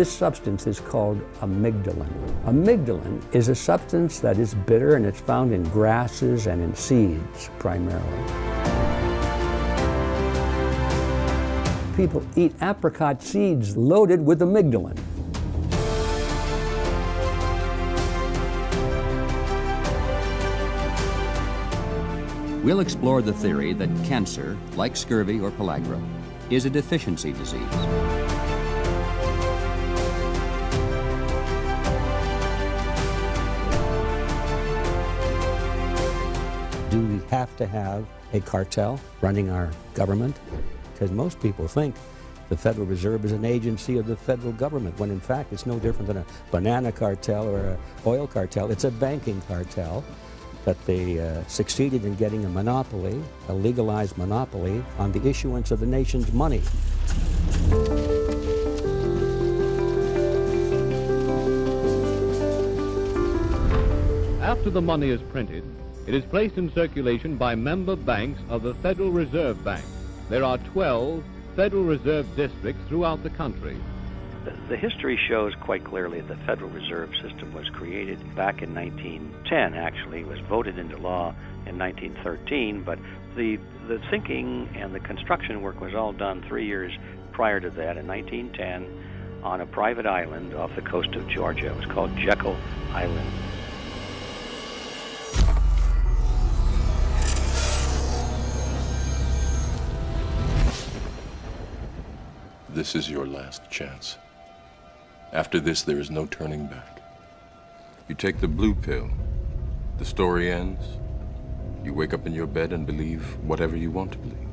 This substance is called amygdalin. Amygdalin is a substance that is bitter, and it's found in grasses and in seeds primarily. People eat apricot seeds loaded with amygdalin. We'll explore the theory that cancer, like scurvy or pellagra, is a deficiency disease. Do we have to have a cartel running our government? Because most people think the Federal Reserve is an agency of the federal government, when in fact it's no different than a banana cartel or an oil cartel. It's a banking cartel, but they succeeded in getting a monopoly, a legalized monopoly, on the issuance of the nation's money. After the money is printed, it is placed in circulation by member banks of the Federal Reserve Bank. There are 12 Federal Reserve districts throughout the country. The history shows quite clearly the Federal Reserve System was created back in 1910, actually. It was voted into law in 1913, but the thinking and the construction work was all done 3 years prior to that, in 1910, on a private island off the coast of Georgia. It was called Jekyll Island. This is your last chance. After this, there is no turning back. You take the blue pill, the story ends. You wake up in your bed and believe whatever you want to believe.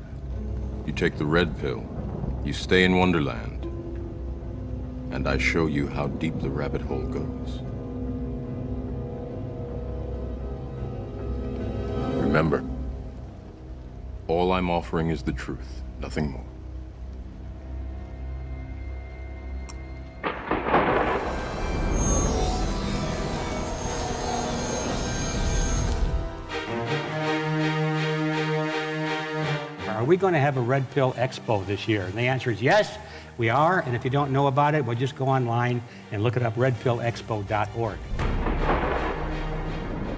You take the red pill, you stay in Wonderland, and I show you how deep the rabbit hole goes. Remember, all I'm offering is the truth, nothing more. Are we going to have a Red Pill Expo this year? And the answer is yes, we are. And if you don't know about it, well, just go online and look it up, redpillexpo.org.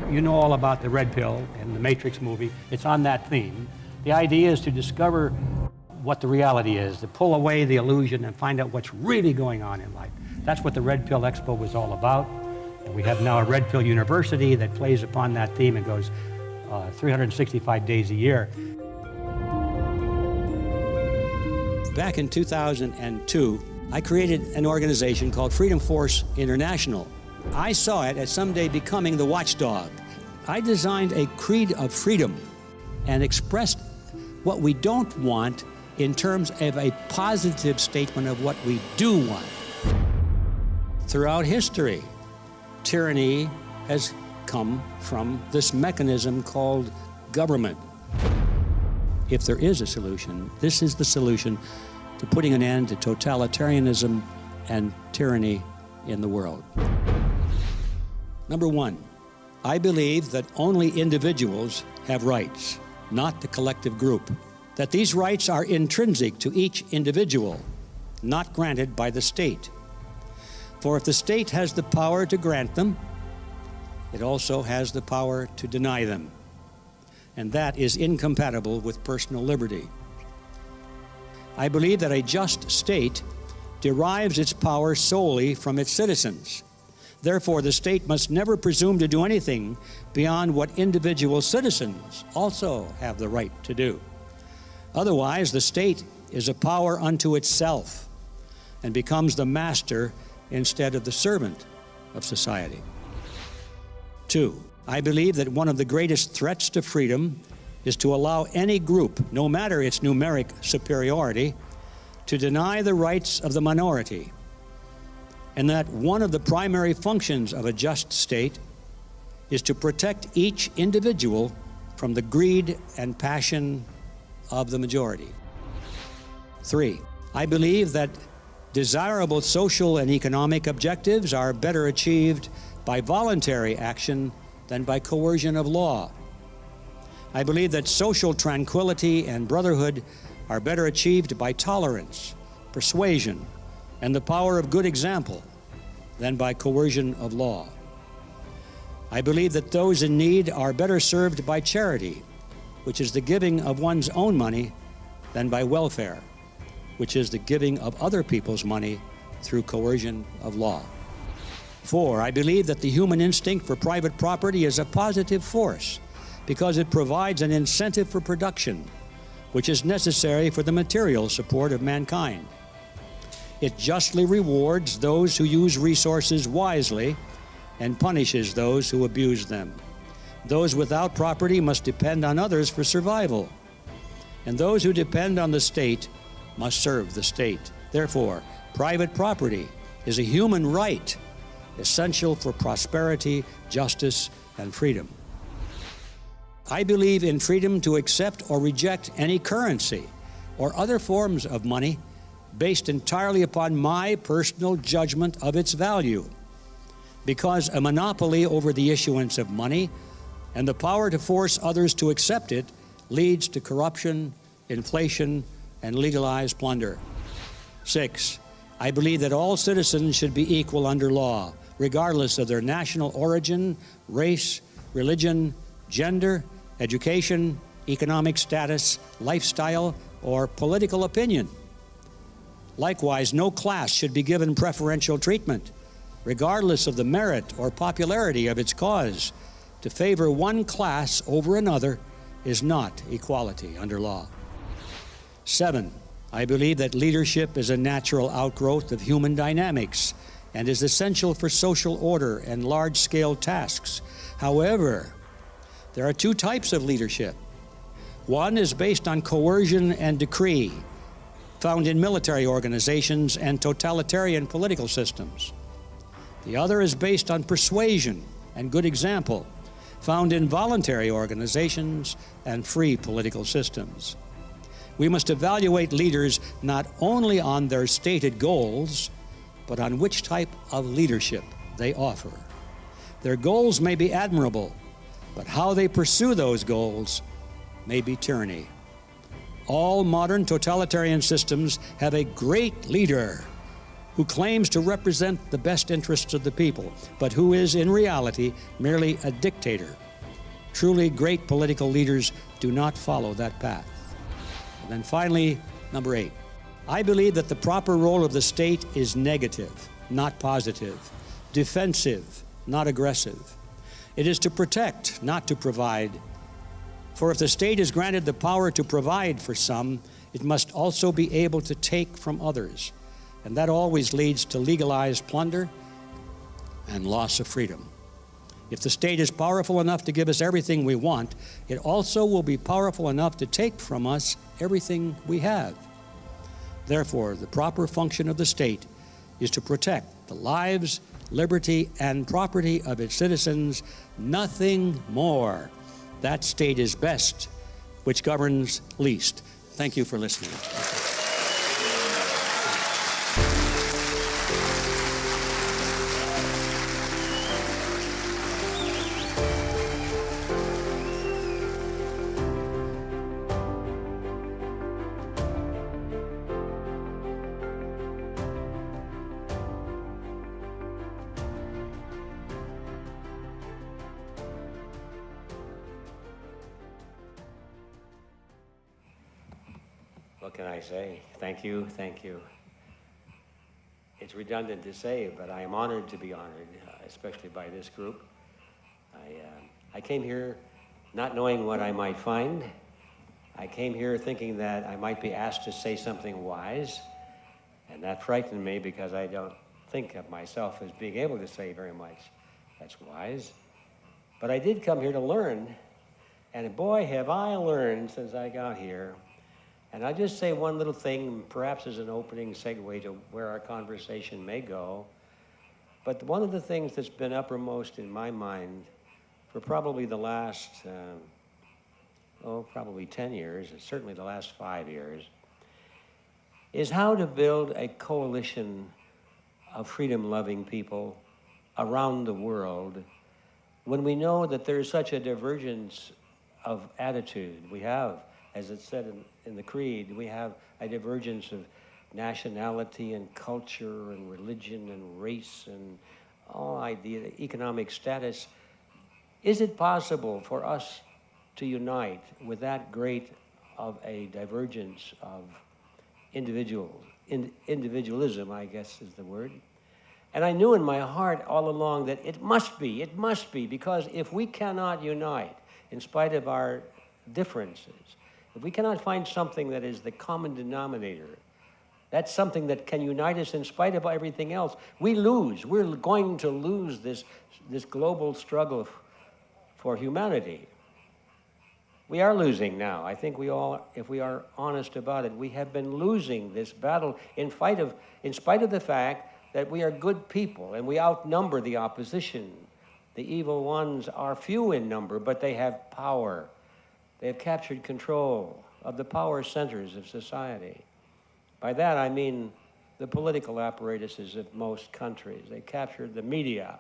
You know all about the Red Pill and the Matrix movie. It's on that theme. The idea is to discover what the reality is, to pull away the illusion and find out what's really going on in life. That's what the Red Pill Expo was all about. And we have now a Red Pill University that plays upon that theme and goes 365 days a year. Back in 2002, I created an organization called Freedom Force International. I saw it as someday becoming the watchdog. I designed a creed of freedom and expressed what we don't want in terms of a positive statement of what we do want. Throughout history, tyranny has come from this mechanism called government. If there is a solution, this is the solution to putting an end to totalitarianism and tyranny in the world. Number one, I believe that only individuals have rights, not the collective group. That these rights are intrinsic to each individual, not granted by the state. For if the state has the power to grant them, it also has the power to deny them. And that is incompatible with personal liberty. I believe that a just state derives its power solely from its citizens. Therefore, the state must never presume to do anything beyond what individual citizens also have the right to do. Otherwise, the state is a power unto itself and becomes the master instead of the servant of society. Two, I believe that one of the greatest threats to freedom is to allow any group, no matter its numeric superiority, to deny the rights of the minority, and that one of the primary functions of a just state is to protect each individual from the greed and passion of the majority. Three, I believe that desirable social and economic objectives are better achieved by voluntary action than by coercion of law. I believe that social tranquility and brotherhood are better achieved by tolerance, persuasion, and the power of good example than by coercion of law. I believe that those in need are better served by charity, which is the giving of one's own money, than by welfare, which is the giving of other people's money through coercion of law. 4, I believe that the human instinct for private property is a positive force because it provides an incentive for production, which is necessary for the material support of mankind. It justly rewards those who use resources wisely and punishes those who abuse them. Those without property must depend on others for survival, and those who depend on the state must serve the state. Therefore, private property is a human right essential for prosperity, justice, and freedom. I believe in freedom to accept or reject any currency or other forms of money based entirely upon my personal judgment of its value, because a monopoly over the issuance of money and the power to force others to accept it leads to corruption, inflation, and legalized plunder. 6, I believe that all citizens should be equal under law, regardless of their national origin, race, religion, gender, education, economic status, lifestyle, or political opinion. Likewise, no class should be given preferential treatment, regardless of the merit or popularity of its cause. To favor one class over another is not equality under law. 7, I believe that leadership is a natural outgrowth of human dynamics and is essential for social order and large-scale tasks. However, there are 2 types of leadership. One is based on coercion and decree, found in military organizations and totalitarian political systems. The other is based on persuasion and good example, found in voluntary organizations and free political systems. We must evaluate leaders not only on their stated goals, but on which type of leadership they offer. Their goals may be admirable, but how they pursue those goals may be tyranny. All modern totalitarian systems have a great leader who claims to represent the best interests of the people, but who is in reality merely a dictator. Truly great political leaders do not follow that path. And then finally, number 8, I believe that the proper role of the state is negative, not positive, defensive, not aggressive. It is to protect, not to provide. For if the state is granted the power to provide for some, it must also be able to take from others. And that always leads to legalized plunder and loss of freedom. If the state is powerful enough to give us everything we want, it also will be powerful enough to take from us everything we have. Therefore, the proper function of the state is to protect the lives, liberty, and property of its citizens, nothing more. That state is best, which governs least. Thank you for listening. What can I say? Thank you, thank you. It's redundant to say, but I am honored to be honored, especially by this group. I came here not knowing what I might find. I came here thinking that I might be asked to say something wise, and that frightened me because I don't think of myself as being able to say very much that's wise. But I did come here to learn, and boy, have I learned since I got here. And I'll just say one little thing, perhaps as an opening segue to where our conversation may go. But one of the things that's been uppermost in my mind for probably the last, probably 10 years, and certainly the last 5 years, is how to build a coalition of freedom-loving people around the world when we know that there's such a divergence of attitude. We have, as it said in the Creed, we have a divergence of nationality and culture and religion and race and all idea, economic status. Is it possible for us to unite with that great of a divergence of individualism, I guess is the word? And I knew in my heart all along that it must be, because if we cannot unite, in spite of our differences, if we cannot find something that is the common denominator, that's something that can unite us in spite of everything else, we lose. We're going to lose this global struggle for humanity. We are losing now. I think we all, if we are honest about it, we have been losing this battle in spite of the fact that we are good people and we outnumber the opposition. The evil ones are few in number, but they have power. They have captured control of the power centers of society. By that I mean the political apparatuses of most countries. They captured the media,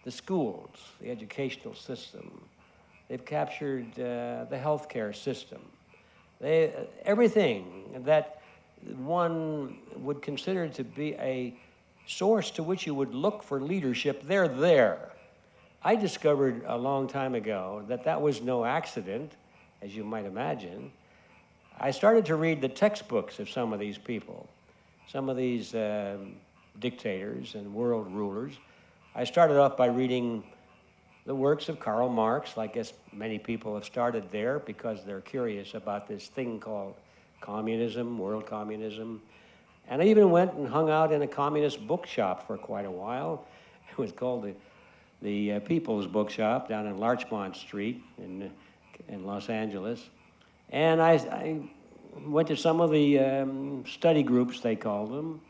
the schools, the educational system. They've captured the healthcare system. Everything that one would consider to be a source to which you would look for leadership, they're there. I discovered a long time ago that that was no accident, as you might imagine. I started to read the textbooks of some of these people, some of these dictators and world rulers. I started off by reading the works of Karl Marx. I guess many people have started there because they're curious about this thing called communism, world communism. And I even went and hung out in a communist bookshop for quite a while. It was called the People's Bookshop down in Larchmont Street in Los Angeles. And I went to some of the study groups, they called them,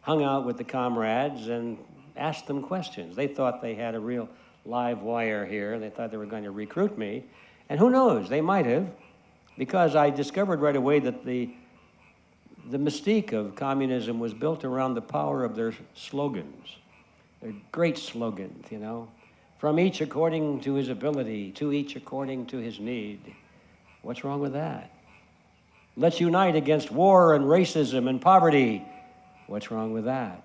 hung out with the comrades and asked them questions. They thought they had a real live wire here. They thought they were going to recruit me. And who knows, they might have, because I discovered right away that the mystique of communism was built around the power of their slogans. They're great slogans, you know. From each according to his ability, to each according to his need. What's wrong with that? Let's unite against war and racism and poverty. What's wrong with that?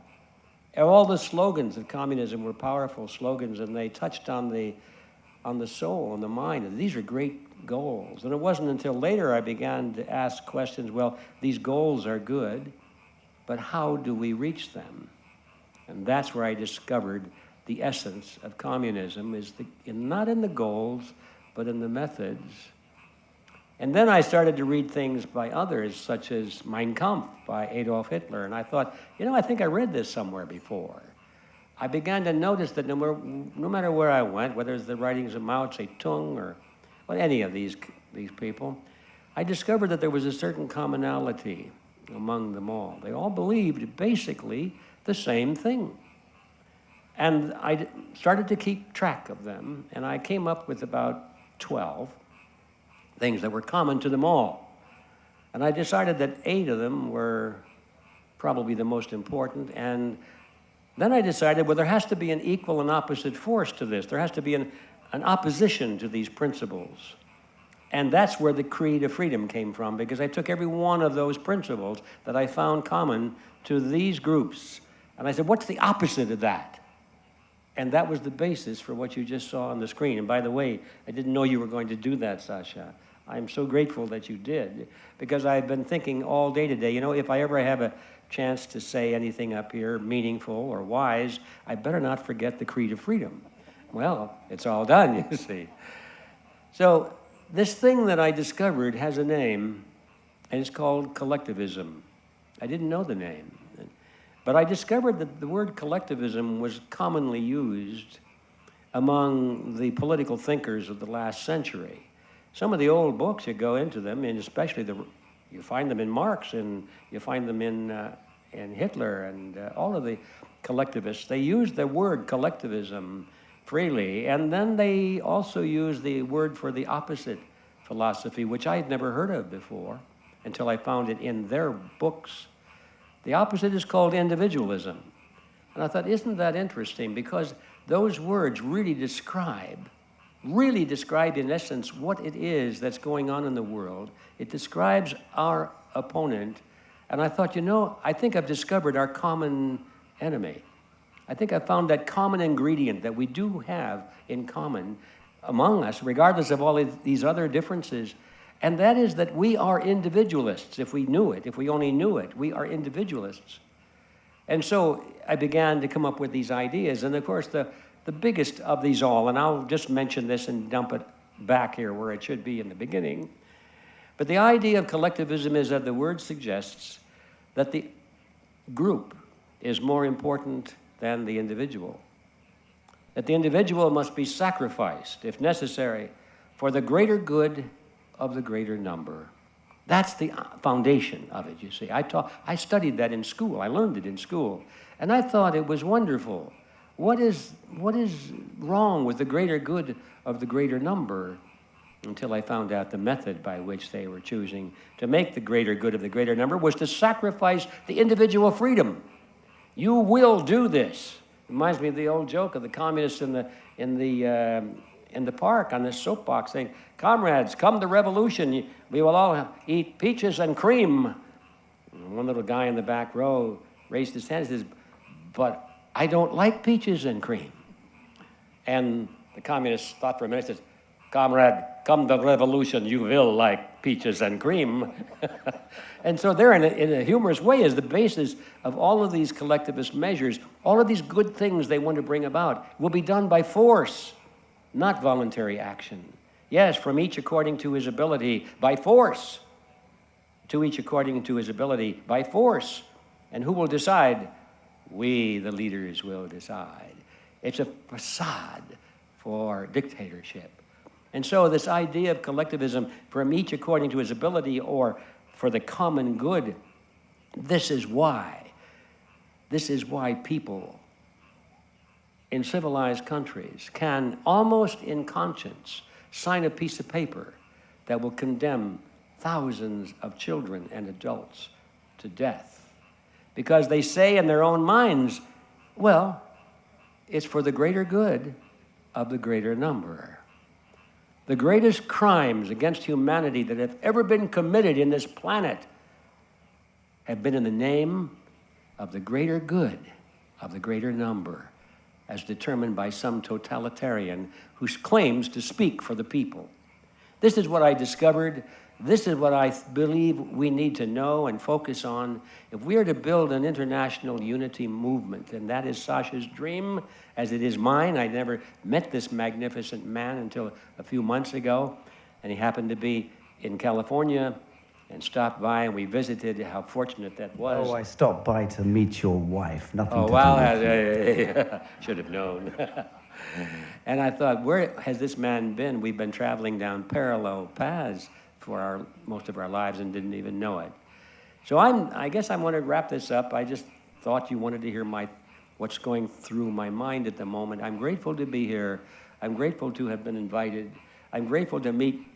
All the slogans of communism were powerful slogans, and they touched on the soul and the mind. And these are great goals. And it wasn't until later I began to ask questions, well, these goals are good, but how do we reach them? And that's where I discovered the essence of communism is not in the goals, but in the methods. And then I started to read things by others, such as Mein Kampf by Adolf Hitler, and I thought, you know, I think I read this somewhere before. I began to notice that no matter where I went, whether it's the writings of Mao Zedong or any of these people, I discovered that there was a certain commonality among them all. They all believed basically the same thing. And I started to keep track of them, and I came up with about 12 things that were common to them all. And I decided that 8 of them were probably the most important, and then I decided, well, there has to be an equal and opposite force to this. There has to be an opposition to these principles. And that's where the Creed of Freedom came from, because I took every one of those principles that I found common to these groups, and I said, what's the opposite of that? And that was the basis for what you just saw on the screen. And by the way, I didn't know you were going to do that, Sasha. I'm so grateful that you did, because I've been thinking all day today, you know, if I ever have a chance to say anything up here meaningful or wise, I better not forget the Creed of Freedom. Well, it's all done, you see. So this thing that I discovered has a name, and it's called collectivism. I didn't know the name. But I discovered that the word collectivism was commonly used among the political thinkers of the last century. Some of the old books, you go into them, and especially you find them in Marx, and you find them in Hitler, and all of the collectivists. They use the word collectivism freely, and then they also use the word for the opposite philosophy, which I had never heard of before until I found it in their books. The opposite is called individualism. And I thought, isn't that interesting? Because those words really describe in essence what it is that's going on in the world. It describes our opponent And I thought, you know, I think I've discovered our common enemy. I think I've found that common ingredient that we do have in common among us, regardless of all of these other differences. And that is that we are individualists, if we knew it, if we only knew it. We are individualists. And so I began to come up with these ideas. And of course, the biggest of these all, and I'll just mention this and dump it back here where it should be in the beginning. But the idea of collectivism is, that the word suggests, that the group is more important than the individual. That the individual must be sacrificed, if necessary, for the greater good of the greater number. That's the foundation of it, you see. I studied that in school. I learned it in school. And I thought it was wonderful. What is wrong with the greater good of the greater number? Until I found out the method by which they were choosing to make the greater good of the greater number was to sacrifice the individual freedom. You will do this. Reminds me of the old joke of the communists in the park on this soapbox saying, "Comrades, come the revolution. We will all eat peaches and cream." And one little guy in the back row raised his hand and says, "But I don't like peaches and cream." And the communist thought for a minute and says, "Comrade, come the revolution, you will like peaches and cream." And so there, in a humorous way, is the basis of all of these collectivist measures. All of these good things they want to bring about will be done by force, not voluntary action. Yes, from each according to his ability, by force. To each according to his ability, by force. And who will decide? We, the leaders, will decide. It's a facade for dictatorship. And so this idea of collectivism, from each according to his ability or for the common good, this is why people in civilized countries can, almost in conscience, sign a piece of paper that will condemn thousands of children and adults to death. Because they say in their own minds, well, it's for the greater good of the greater number. The greatest crimes against humanity that have ever been committed in this planet have been in the name of the greater good of the greater number, as determined by some totalitarian who claims to speak for the people. This is what I discovered. This is what I believe we need to know and focus on if we are to build an international unity movement. And that is Sasha's dream, as it is mine. I never met this magnificent man until a few months ago, and he happened to be in California and stopped by, and we visited. How fortunate that was. Oh, I stopped by to meet your wife. Nothing to do well, should have known. And I thought, where has this man been? We've been traveling down parallel paths for most of our lives and didn't even know it. So I guess I want to wrap this up. I just thought you wanted to hear what's going through my mind at the moment. I'm grateful to be here. I'm grateful to have been invited. I'm grateful to meet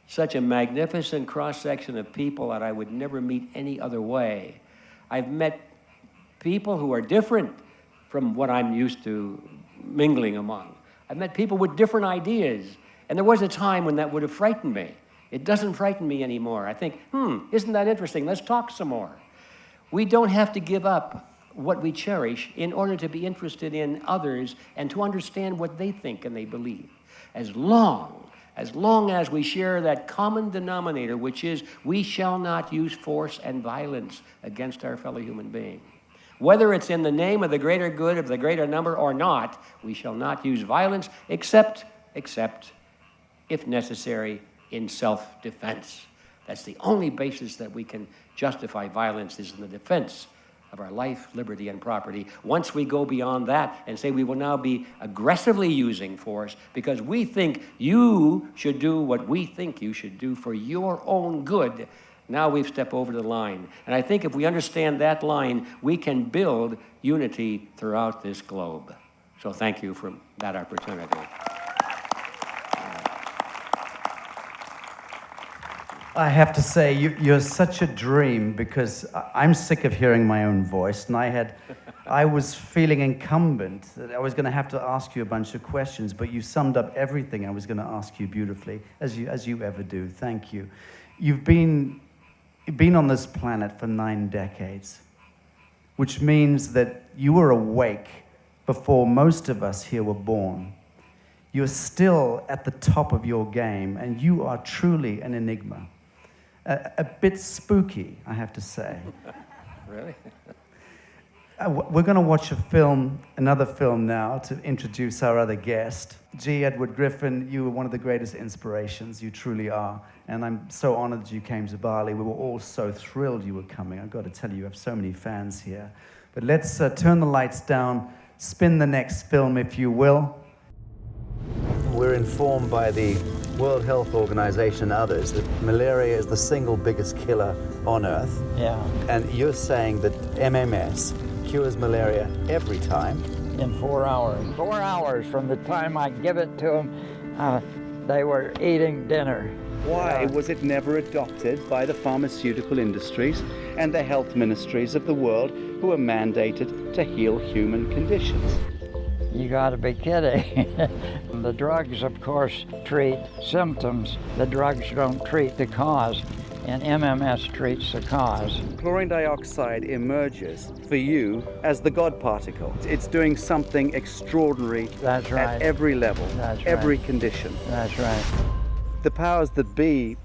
such a magnificent cross-section of people that I would never meet any other way. I've met people who are different from what I'm used to mingling among. I've met people with different ideas, and there was a time when that would have frightened me. It doesn't frighten me anymore. I think, isn't that interesting? Let's talk some more. We don't have to give up what we cherish in order to be interested in others and to understand what they think and they believe. As long as we share that common denominator, which is we shall not use force and violence against our fellow human being. Whether it's in the name of the greater good of the greater number or not, we shall not use violence except if necessary, in self-defense. That's the only basis that we can justify violence, is in the defense of our life, liberty, and property. Once we go beyond that and say we will now be aggressively using force because we think you should do what we think you should do for your own good, now we've stepped over the line. And I think if we understand that line, we can build unity throughout this globe. So thank you for that opportunity. I have to say, you're such a dream, because I'm sick of hearing my own voice, and I was feeling incumbent that I was going to have to ask you a bunch of questions, but you summed up everything I was going to ask you beautifully, as you ever do. Thank you. You've been You've been on this planet for 9 decades, which means that you were awake before most of us here were born. You're still at the top of your game, and you are truly an enigma. A bit spooky, I have to say. Really? We're going to watch another film now to introduce our other guest. G. Edward Griffin, you were one of the greatest inspirations. You truly are. And I'm so honored that you came to Bali. We were all so thrilled you were coming. I've got to tell you, you have so many fans here. But let's turn the lights down, spin the next film, if you will. We're informed by the World Health Organization and others that malaria is the single biggest killer on Earth. Yeah. And you're saying that MMS cures malaria every time. In 4 hours. 4 hours from the time I give it to them, they were eating dinner. Why was it never adopted by the pharmaceutical industries and the health ministries of the world who are mandated to heal human conditions? You gotta be kidding. The drugs, of course, treat symptoms. The drugs don't treat the cause, and MMS treats the cause. Chlorine dioxide emerges for you as the God particle. It's doing something extraordinary. That's right. At every level, That's every right. condition. That's right. The powers that be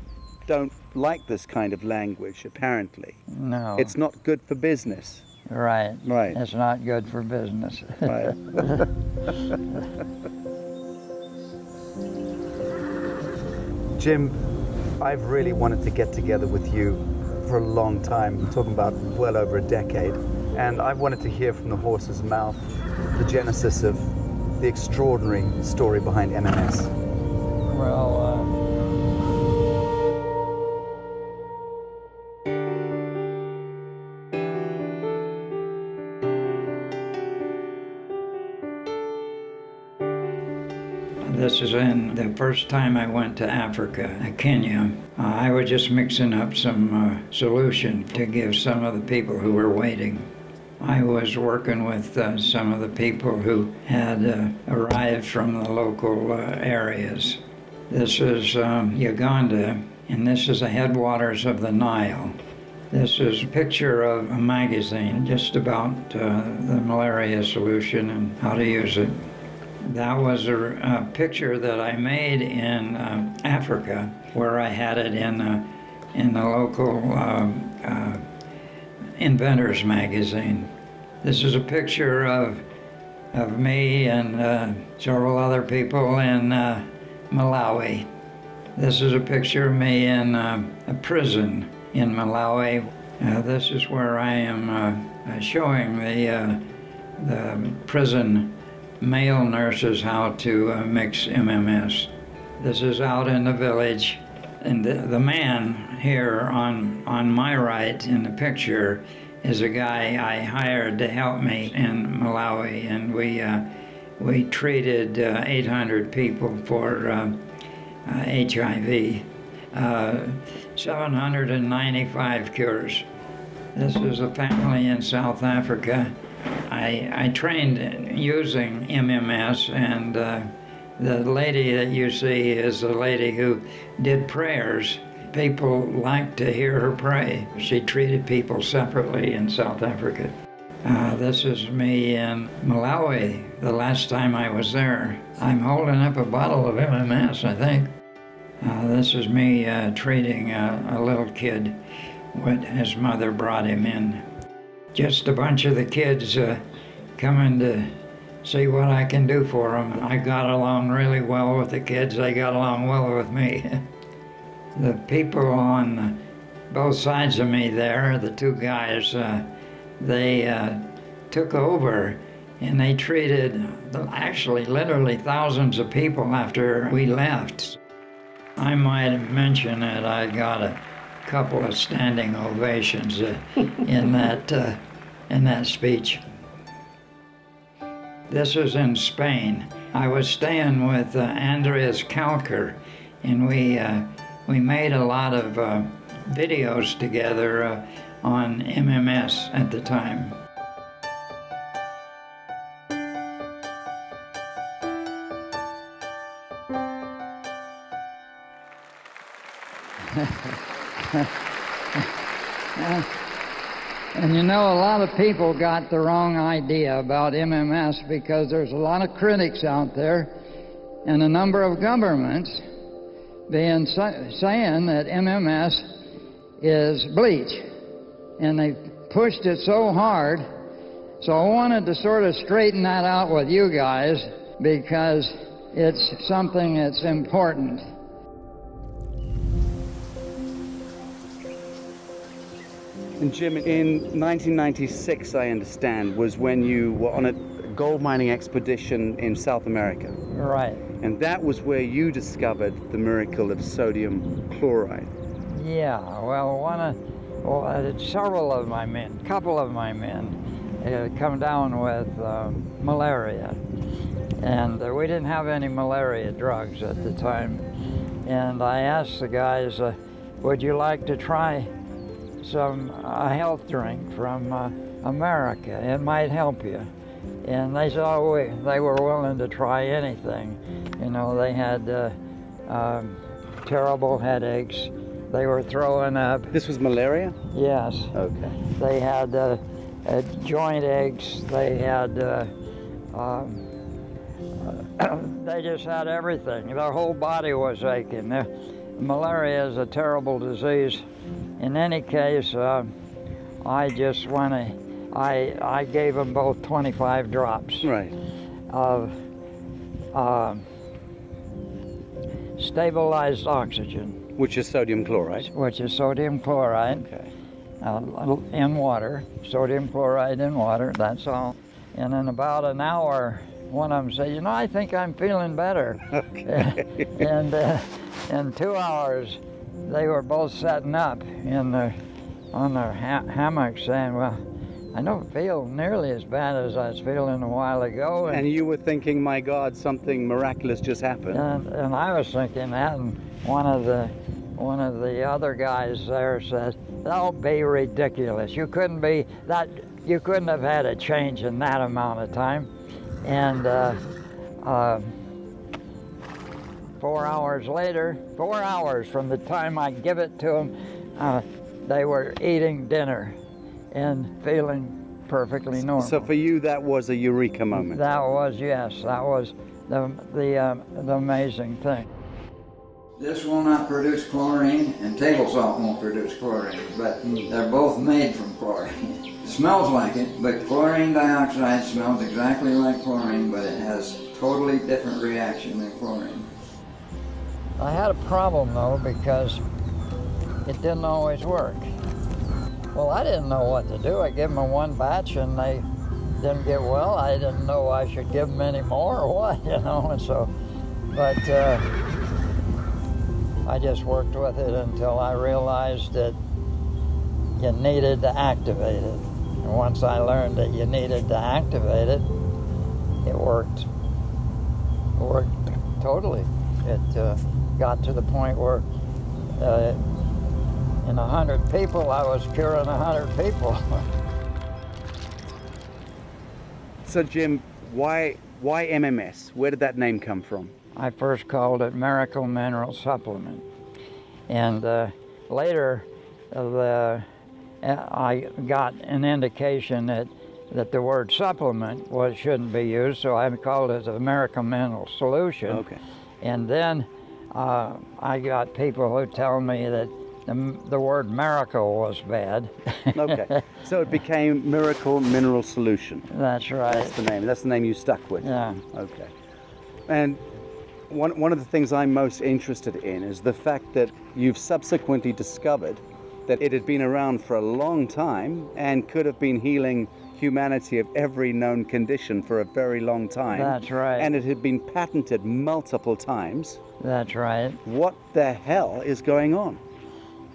don't like this kind of language, apparently. No. It's not good for business. Right. Right. It's not good for business. Right. Jim, I've really wanted to get together with you for a long time. I'm talking about well over a decade. And I've wanted to hear from the horse's mouth the genesis of the extraordinary story behind MMS. Well, this is in the first time I went to Africa, Kenya. I was just mixing up some solution to give some of the people who were waiting. I was working with some of the people who had arrived from the local areas. This is Uganda, and this is the headwaters of the Nile. This is a picture of a magazine just about the malaria solution and how to use it. That was a picture that I made in Africa, where I had it in the local Inventors magazine. This is a picture of me and several other people in Malawi. This is a picture of me in a prison in Malawi. This is where I am showing the prison male nurses how to mix MMS. This is out in the village, and the man here on my right in the picture is a guy I hired to help me in Malawi, and we treated 800 people for HIV, 795 cures. This is a family in South Africa. I trained using MMS, and the lady that you see is the lady who did prayers. People like to hear her pray. She treated people separately in South Africa. This is me in Malawi, the last time I was there. I'm holding up a bottle of MMS, I think. This is me treating a little kid when his mother brought him in. Just a bunch of the kids coming to see what I can do for them. I got along really well with the kids. They got along well with me. The people on both sides of me there, the two guys, they took over, and they treated actually literally thousands of people after we left. I might mention that I got a couple of standing ovations in that speech. This is in Spain. I was staying with Andreas Kalker, and we made a lot of videos together on MMS at the time. And you know, a lot of people got the wrong idea about MMS because there's a lot of critics out there and a number of governments saying that MMS is bleach. And they pushed it so hard. So I wanted to sort of straighten that out with you guys because it's something that's important. And Jim, in 1996, I understand, was when you were on a gold mining expedition in South America. Right. And that was where you discovered the miracle of sodium chloride. Yeah, well, several of my men, a couple of my men, had come down with malaria. And we didn't have any malaria drugs at the time. And I asked the guys, would you like to try a health drink from America? It might help you. And they said, they were willing to try anything. You know, they had terrible headaches. They were throwing up. This was malaria? Yes. Okay. They had joint aches. They had, they just had everything. Their whole body was aching. Malaria is a terrible disease. In any case, I just I gave them both 25 drops right. of stabilized oxygen. Which is sodium chloride? Which is sodium chloride. Okay. In water, sodium chloride in water, that's all. And in about an hour, one of them said, you know, I think I'm feeling better. Okay. And in 2 hours, they were both sitting up on their hammocks saying, well, I don't feel nearly as bad as I was feeling a while ago. And you were thinking, my God, something miraculous just happened. And I was thinking that, and one of the other guys there said, "Don't be ridiculous. You couldn't have had a change in that amount of time." And 4 hours later, 4 hours from the time I give it to them, they were eating dinner and feeling perfectly normal. So for you, that was a eureka moment. That was, yes, that was the amazing thing. This will not produce chlorine, and table salt won't produce chlorine, but they're both made from chlorine. It smells like it, but chlorine dioxide smells exactly like chlorine, but it has totally different reaction than chlorine. I had a problem though, because it didn't always work. Well, I didn't know what to do. I gave them one batch and they didn't get well. I didn't know I should give them any more or what, you know, and so, but I just worked with it until I realized that you needed to activate it. And once I learned that you needed to activate it, it worked. It worked totally. It got to the point where in 100 people, I was curing 100 people. So Jim, why MMS? Where did that name come from? I first called it Miracle Mineral Supplement. And later, I got an indication that the word supplement shouldn't be used, so I called it the Miracle Mineral Solution. Okay. And then I got people who tell me that the word miracle was bad. Okay. So it became Miracle Mineral Solution. That's right. That's the name. That's the name you stuck with. Yeah. Okay. And one of the things I'm most interested in is the fact that you've subsequently discovered that it had been around for a long time and could have been healing humanity of every known condition for a very long time. That's right. And it had been patented multiple times. That's right. What the hell is going on?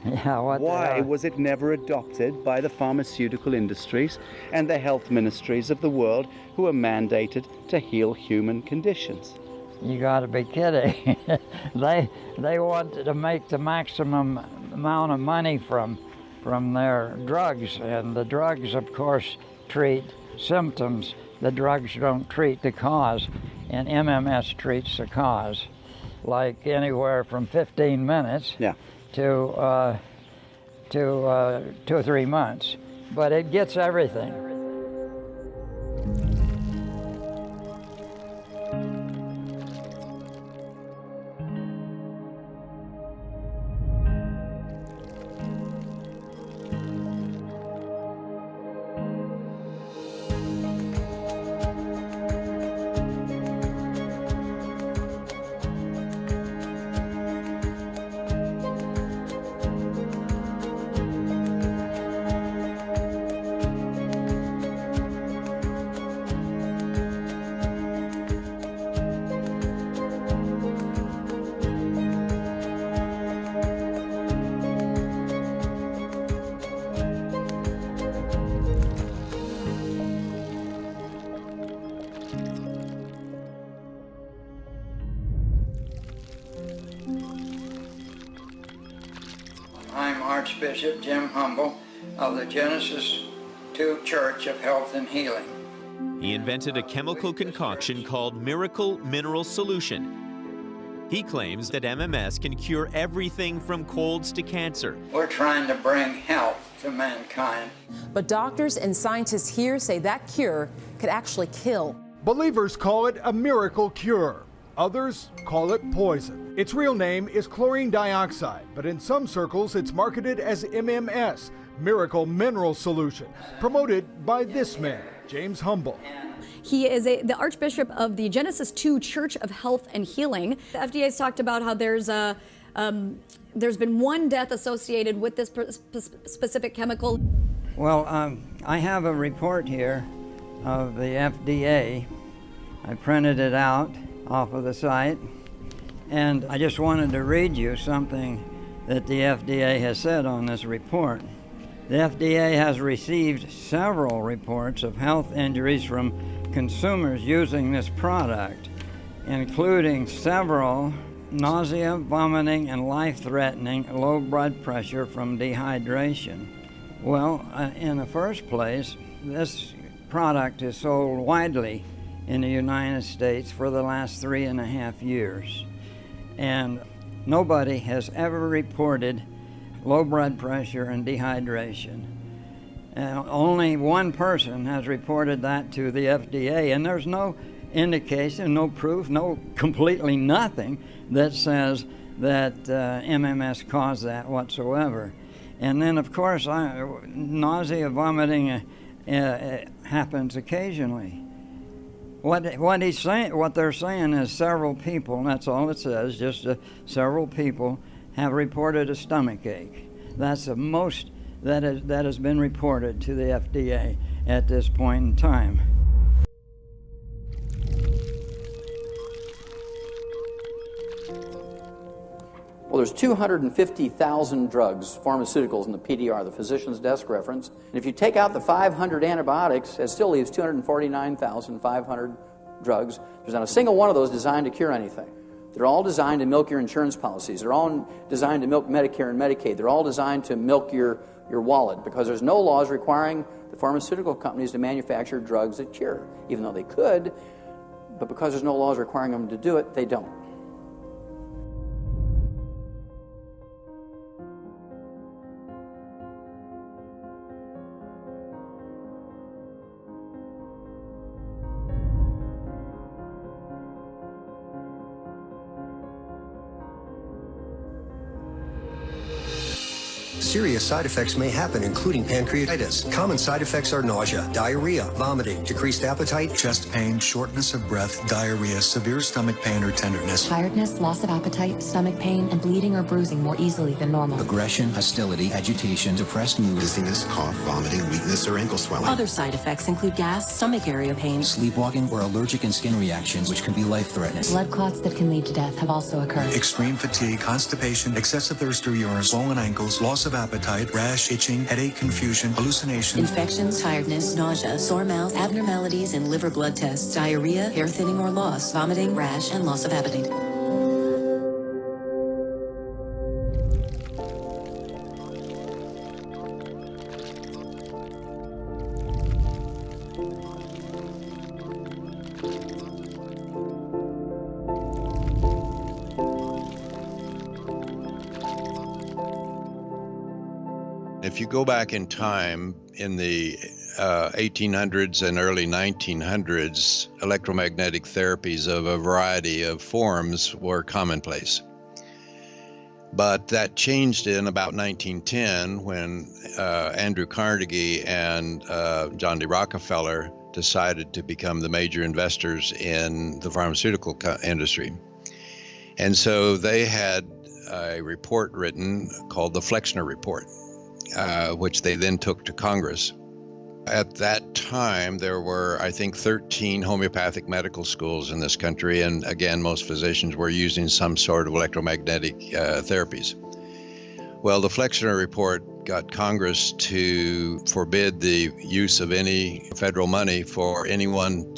Yeah, Why was it never adopted by the pharmaceutical industries and the health ministries of the world who are mandated to heal human conditions? You got to be kidding. They wanted to make the maximum amount of money from their drugs, and the drugs, of course, treat symptoms. The drugs don't treat the cause, and MMS treats the cause, like anywhere from 15 minutes to 2 or 3 months. but it gets everything. I'm Archbishop Jim Humble of the Genesis 2 Church of Health and Healing. He invented a chemical concoction called Miracle Mineral Solution. He claims that MMS can cure everything from colds to cancer. We're trying to bring health to mankind. But doctors and scientists here say that cure could actually kill. Believers call it a miracle cure. Others call it poison. Its real name is chlorine dioxide, but in some circles it's marketed as MMS, Miracle Mineral Solution, promoted by this man, James Humble. He is the Archbishop of the Genesis 2 Church of Health and Healing. The FDA has talked about how there's been one death associated with this specific chemical. Well, I have a report here of the FDA. I printed it out off of the site, and I just wanted to read you something that the FDA has said on this report. The FDA has received several reports of health injuries from consumers using this product, including several nausea, vomiting, and life-threatening low blood pressure from dehydration. Well, in the first place, this product is sold widely in the United States for the last 3.5 years. And nobody has ever reported low blood pressure and dehydration. And only one person has reported that to the FDA, and there's no indication, no proof, completely nothing that says that MMS caused that whatsoever. And then, of course, nausea, vomiting happens occasionally. What they're saying is several people, that's all it says, just several people have reported a stomach ache. That's the most that has been reported to the FDA at this point in time. Well, there's 250,000 drugs, pharmaceuticals in the PDR, the physician's desk reference. And if you take out the 500 antibiotics, it still leaves 249,500 drugs. There's not a single one of those designed to cure anything. They're all designed to milk your insurance policies. They're all designed to milk Medicare and Medicaid. They're all designed to milk your wallet, because there's no laws requiring the pharmaceutical companies to manufacture drugs that cure, even though they could, but because there's no laws requiring them to do it, they don't. Serious side effects may happen, including pancreatitis. Common side effects are nausea, diarrhea, vomiting, decreased appetite, chest pain, shortness of breath, diarrhea, severe stomach pain or tenderness, tiredness, loss of appetite, stomach pain, and bleeding or bruising more easily than normal, aggression, hostility, agitation, depressed mood, dizziness, cough, vomiting, weakness, or ankle swelling. Other side effects include gas, stomach area pain, sleepwalking, or allergic and skin reactions, which can be life-threatening. Blood clots that can lead to death have also occurred. Extreme fatigue, constipation, excessive thirst or urine, swollen ankles, loss of appetite, rash, itching, headache, confusion, hallucination, infections, tiredness, nausea, sore mouth, abnormalities in liver blood tests, diarrhea, hair thinning or loss, vomiting, rash, and loss of appetite. if you go back in time, in the 1800s and early 1900s, electromagnetic therapies of a variety of forms were commonplace. But that changed in about 1910 when Andrew Carnegie and John D. Rockefeller decided to become the major investors in the pharmaceutical industry. And so they had a report written called the Flexner Report, which they then took to Congress. At that time, there were, I think, 13 homeopathic medical schools in this country, and again, most physicians were using some sort of electromagnetic therapies. Well, the Flexner Report got Congress to forbid the use of any federal money for anyone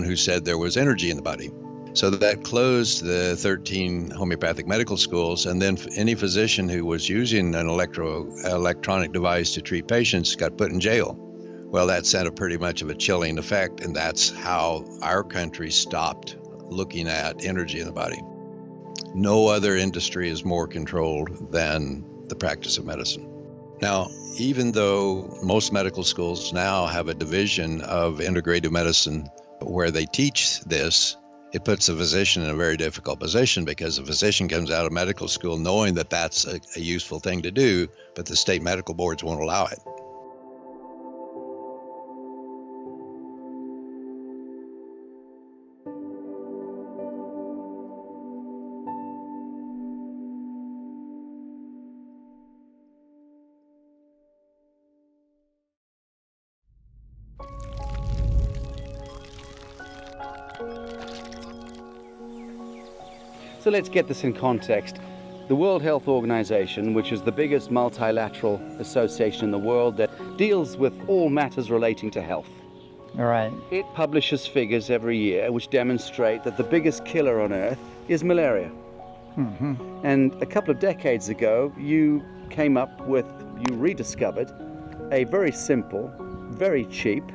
who said there was energy in the body. So that closed the 13 homeopathic medical schools, and then any physician who was using an electronic device to treat patients got put in jail. Well, that sent a pretty much of a chilling effect, and that's how our country stopped looking at energy in the body. No other industry is more controlled than the practice of medicine. Now, even though most medical schools now have a division of integrative medicine where they teach this, it puts the physician in a very difficult position, because the physician comes out of medical school knowing that that's a useful thing to do, but the state medical boards won't allow it. So let's get this in context. The World Health Organization, which is the biggest multilateral association in the world that deals with all matters relating to health. Right. It publishes figures every year which demonstrate that the biggest killer on earth is malaria. Mm-hmm. And a couple of decades ago, you rediscovered a very simple, very cheap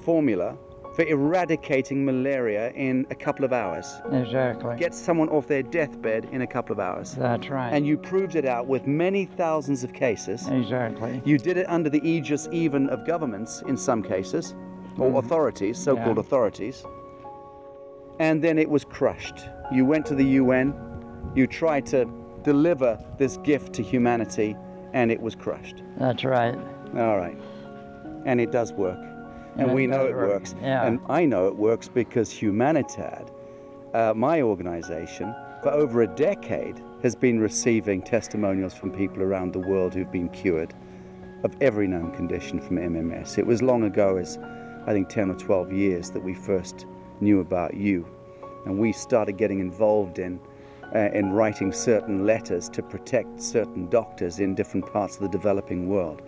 formula for eradicating malaria in a couple of hours. Exactly. Get someone off their deathbed in a couple of hours. That's right. And you proved it out with many thousands of cases. Exactly. You did it under the aegis even of governments in some cases, or authorities, so-called authorities. And then it was crushed. You went to the UN, you tried to deliver this gift to humanity, and it was crushed. That's right. All right. And it does work. And we know it works. Yeah. And I know it works because Humanitad, my organization, for over a decade has been receiving testimonials from people around the world who've been cured of every known condition from MMS. It was long ago, as I think 10 or 12 years, that we first knew about you. And we started getting involved in writing certain letters to protect certain doctors in different parts of the developing world,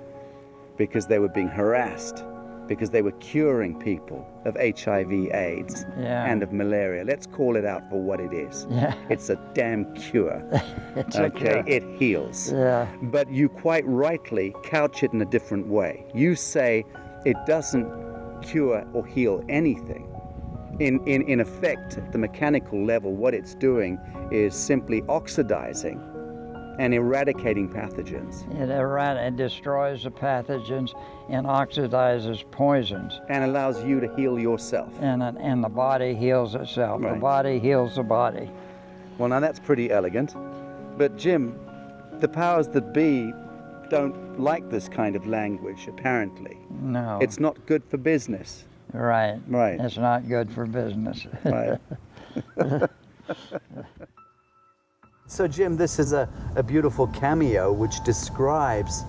because they were being harassed, because they were curing people of HIV, AIDS, and of malaria. Let's call it out for what it is. Yeah. It's a damn cure. It's a cure. It heals. Yeah. But you quite rightly couch it in a different way. You say it doesn't cure or heal anything. In effect, at the mechanical level, what it's doing is simply oxidizing and eradicating pathogens. It destroys the pathogens and oxidizes poisons. And allows you to heal yourself. And the body heals itself. Right. The body heals the body. Well, now that's pretty elegant. But Jim, the powers that be don't like this kind of language, apparently. No. It's not good for business. Right. Right. It's not good for business. Right. So Jim, this is a beautiful cameo which describes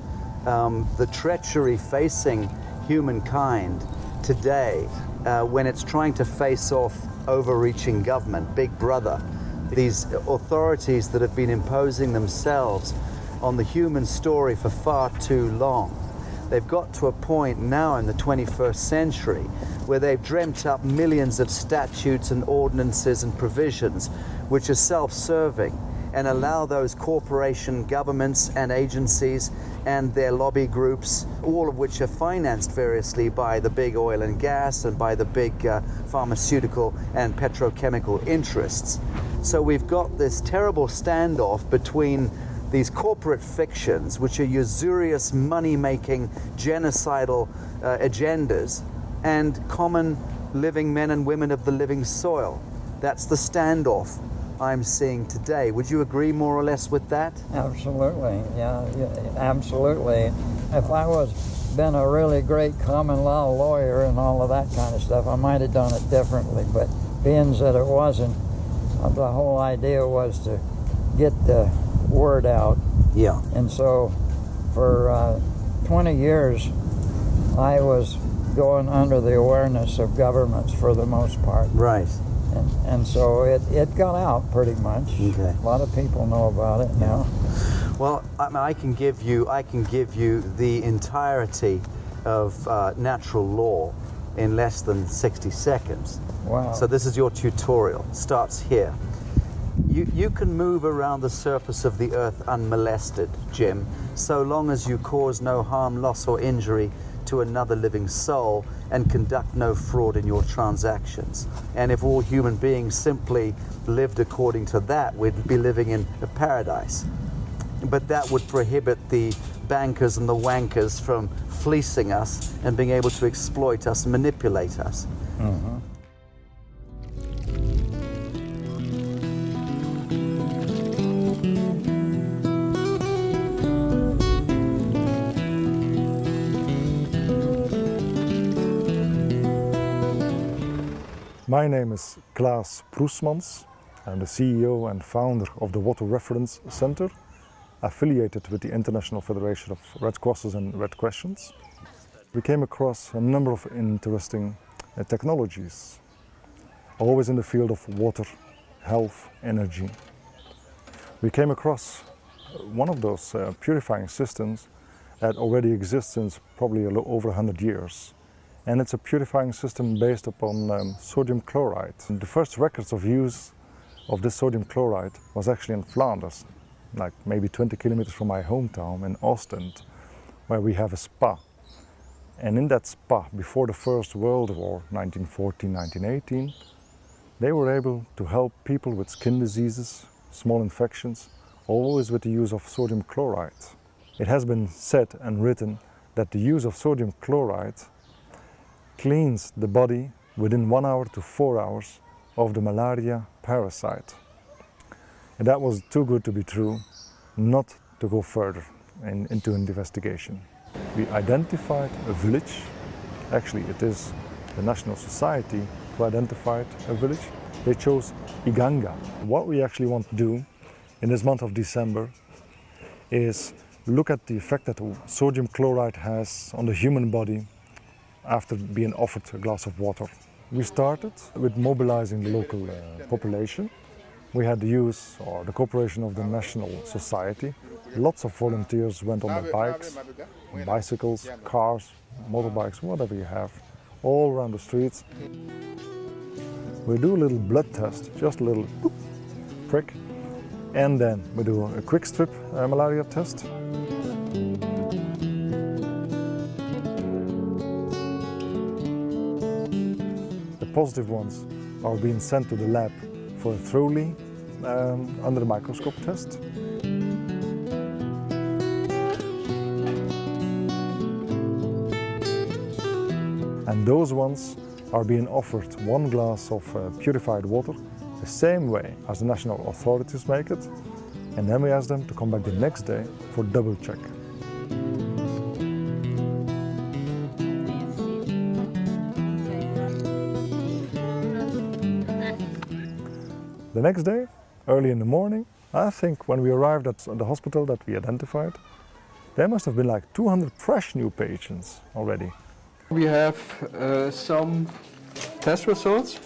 the treachery facing humankind today when it's trying to face off overreaching government, Big Brother, these authorities that have been imposing themselves on the human story for far too long. They've got to a point now in the 21st century where they've dreamt up millions of statutes and ordinances and provisions which are self-serving and allow those corporation governments and agencies and their lobby groups, all of which are financed variously by the big oil and gas and by the big pharmaceutical and petrochemical interests. So we've got this terrible standoff between these corporate fictions, which are usurious, money-making, genocidal agendas, and common living men and women of the living soil. That's the standoff I'm seeing today. Would you agree more or less with that? Absolutely, yeah, absolutely. If I was been a really great common law lawyer and all of that kind of stuff, I might have done it differently, but being that it wasn't, the whole idea was to get the word out. Yeah. And so for 20 years, I was going under the awareness of governments for the most part. Right. And so it got out pretty much. Okay. A lot of people know about it now. Well, I can give you the entirety of natural law in less than 60 seconds. Wow. So this is your tutorial. Starts here. You can move around the surface of the earth unmolested, Jim, so long as you cause no harm, loss, or injury to another living soul and conduct no fraud in your transactions. And if all human beings simply lived according to that, we'd be living in a paradise. But that would prohibit the bankers and the wankers from fleecing us and being able to exploit us and manipulate us. Mm-hmm. My name is Klaas Proesmans. I'm the CEO and founder of the Water Reference Center, affiliated with the International Federation of Red Crosses and Red Crescents. We came across a number of interesting technologies, always in the field of water, health, energy. We came across one of those purifying systems that already exists since probably over 100 years. And it's a purifying system based upon sodium chloride. And the first records of use of this sodium chloride was actually in Flanders, like maybe 20 kilometers from my hometown in Ostend, where we have a spa. And in that spa, before the First World War, 1914, 1918, they were able to help people with skin diseases, small infections, always with the use of sodium chloride. It has been said and written that the use of sodium chloride cleans the body within 1 hour to 4 hours of the malaria parasite. And that was too good to be true not to go further into an investigation. We identified a village. Actually, it is the National Society who identified a village. They chose Iganga. What we actually want to do in this month of December is look at the effect that sodium chloride has on the human body after being offered a glass of water. We started with mobilizing the local population. We had the use or the cooperation of the National Society. Lots of volunteers went on their bikes, bicycles, cars, motorbikes, whatever you have, all around the streets. We do a little blood test, just a little prick, and then we do a quick strip malaria test. Positive ones are being sent to the lab for a thoroughly under the microscope test. And those ones are being offered 1 glass of purified water the same way as the national authorities make it, and then we ask them to come back the next day for double check. The next day, early in the morning, I think when we arrived at the hospital that we identified, there must have been like 200 fresh new patients already. We have some test results,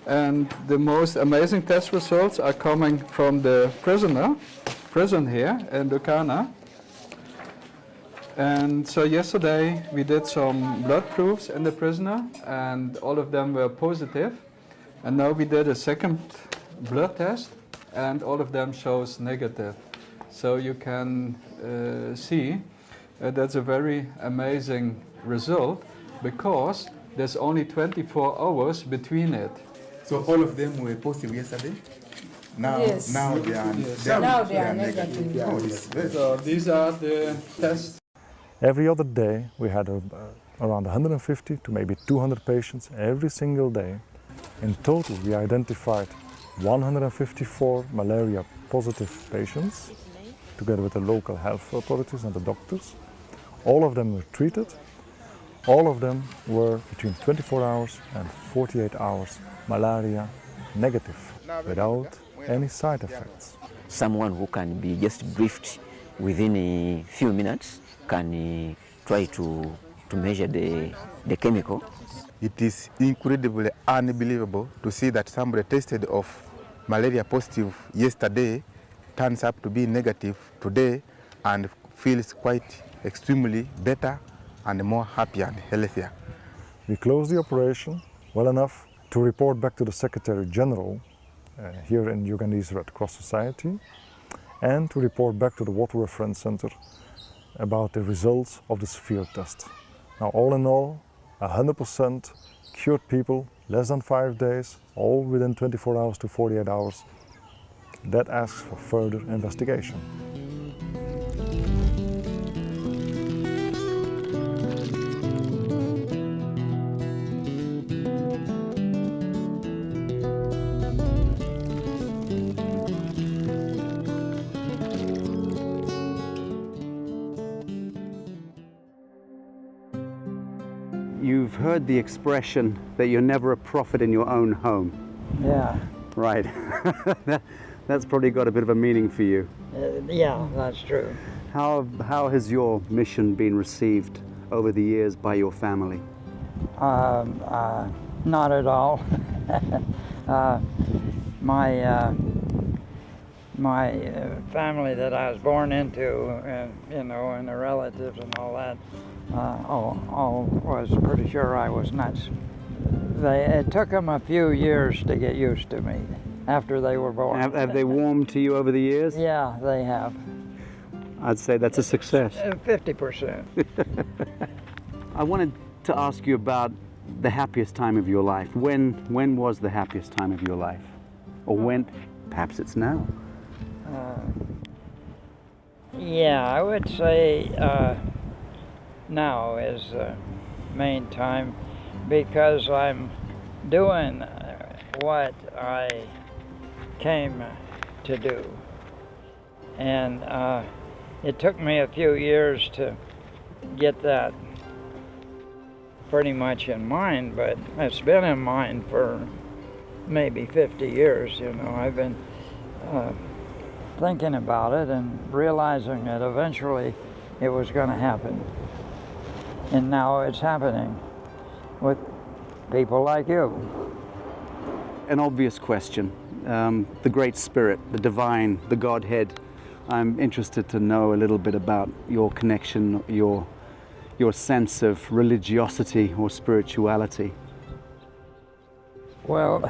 and the most amazing test results are coming from the prison here in Lucana. And so yesterday we did some blood proofs in the prisoner, and all of them were positive. And now we did a second blood test, and all of them shows negative. So you can see that's a very amazing result, because there's only 24 hours between it. So all of them were positive yesterday? Now, Yes. now they are, Yes. now they are negative. Yeah. Oh, yes. So these are the tests. Every other day we had around 150 to maybe 200 patients every single day. In total we identified 154 malaria positive patients together with the local health authorities and the doctors. All of them were treated. All of them were between 24 hours and 48 hours malaria negative without any side effects. Someone who can be just briefed within a few minutes can try to measure the chemical. It is incredibly unbelievable to see that somebody tested of malaria positive yesterday turns up to be negative today and feels quite extremely better and more happy and healthier. We closed the operation well enough to report back to the Secretary General here in Ugandese Red Cross Society and to report back to the Water Reference Center about the results of this field test. Now, all in all, 100% cured people, less than 5 days, all within 24 hours to 48 hours. That asks for further investigation. You've heard the expression that you're never a prophet in your own home. Yeah. Right. That's probably got a bit of a meaning for you. Yeah, that's true. How has your mission been received over the years by your family? Not at all. My family that I was born into, and the relatives and all that, all was pretty sure I was nuts. It took them a few years to get used to me after they were born. Have they warmed to you over the years? Yeah, they have. I'd say that's a success. 50%. I wanted to ask you about the happiest time of your life. When was the happiest time of your life? Or when, perhaps it's now? Yeah, I would say now is the main time because I'm doing what I came to do. And it took me a few years to get that pretty much in mind, but it's been in mind for maybe 50 years, you know. I've been thinking about it and realizing that eventually it was going to happen. And now it's happening with people like you. An obvious question. The Great Spirit, the Divine, the Godhead. I'm interested to know a little bit about your connection, your sense of religiosity or spirituality. Well,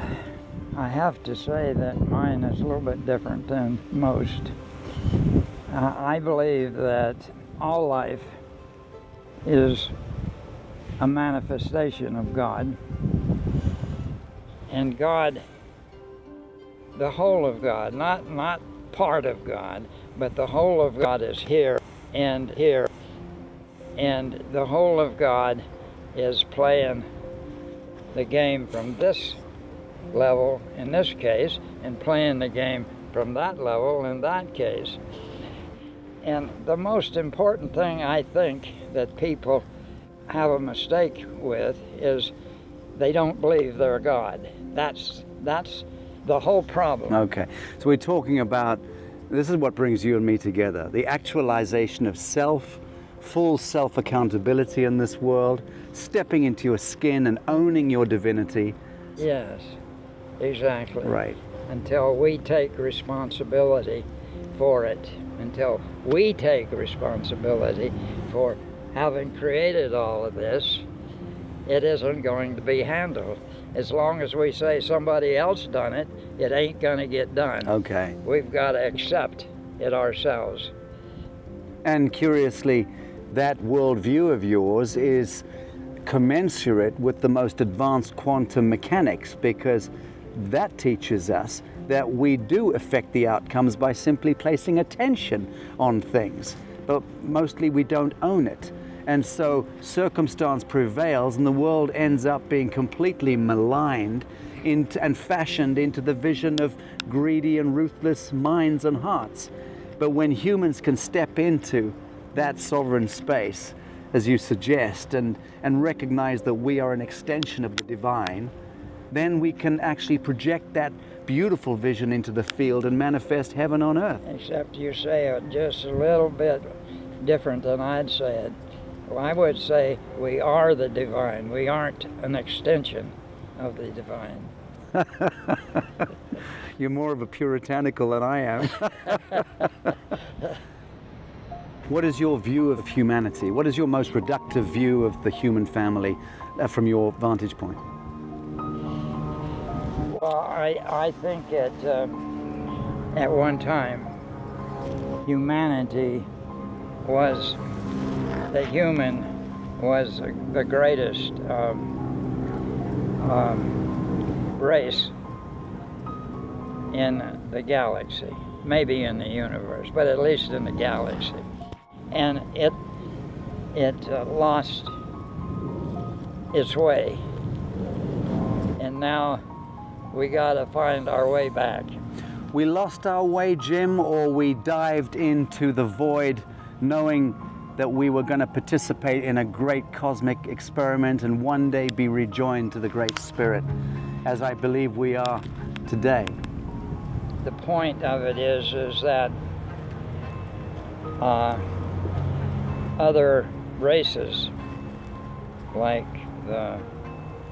I have to say that mine is a little bit different than most. I believe that all life is a manifestation of God. And God, the whole of God, not part of God, but the whole of God is here and here. And the whole of God is playing the game from this level in this case, and playing the game from that level in that case. And the most important thing I think that people have a mistake with is they don't believe they're God. That's the whole problem. Okay, so we're talking about, this is what brings you and me together, the actualization of self, full self-accountability in this world, stepping into your skin and owning your divinity. Yes, exactly. Right. Until we take responsibility for it, until we take responsibility for having created all of this, it isn't going to be handled. As long as we say somebody else done it, it ain't going to get done. Okay. We've got to accept it ourselves. And curiously, that worldview of yours is commensurate with the most advanced quantum mechanics, because that teaches us that we do affect the outcomes by simply placing attention on things, but mostly we don't own it. And so circumstance prevails and the world ends up being completely maligned and fashioned into the vision of greedy and ruthless minds and hearts. But when humans can step into that sovereign space, as you suggest, and recognize that we are an extension of the divine, then we can actually project that beautiful vision into the field and manifest heaven on earth. Except you say it just a little bit different than I'd say it. Well, I would say we are the divine. We aren't an extension of the divine. You're more of a puritanical than I am. What is your view of humanity? What is your most reductive view of the human family from your vantage point? Well, I think at one time, humanity was, the human was the greatest race in the galaxy, maybe in the universe, but at least in the galaxy. And it lost its way. And now we gotta find our way back. We lost our way, Jim, or we dived into the void knowing that we were going to participate in a great cosmic experiment and one day be rejoined to the Great Spirit, as I believe we are today. The point of it is that other races, like the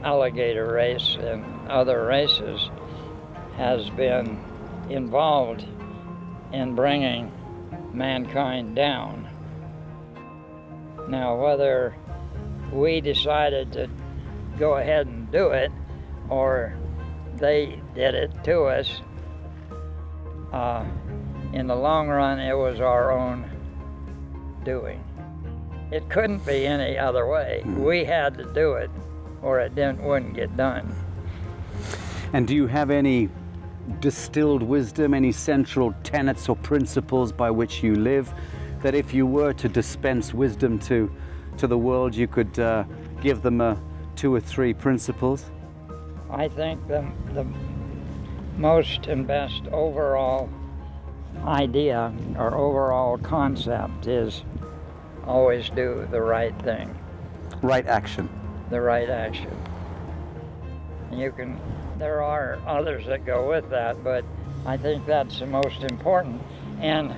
alligator race and other races, has been involved in bringing mankind down. Now, whether we decided to go ahead and do it or they did it to us, in the long run, it was our own doing. It couldn't be any other way. We had to do it or it wouldn't get done. And do you have any distilled wisdom, any central tenets or principles by which you live, that if you were to dispense wisdom to the world, you could give them 2 or 3 principles? I think the most and best overall idea or overall concept is always do the right thing. Right action. The right action. And there are others that go with that, but I think that's the most important. And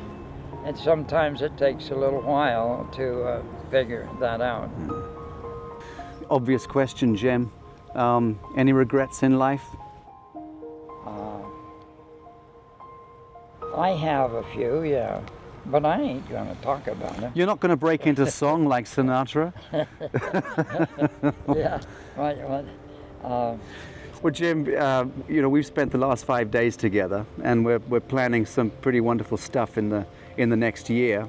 sometimes it takes a little while to figure that out. Obvious question, Jim. Any regrets in life? I have a few, yeah, but I ain't going to talk about them. You're not going to break into song like Sinatra? Yeah. Well, Jim, we've spent the last 5 days together, and we're planning some pretty wonderful stuff in the next year.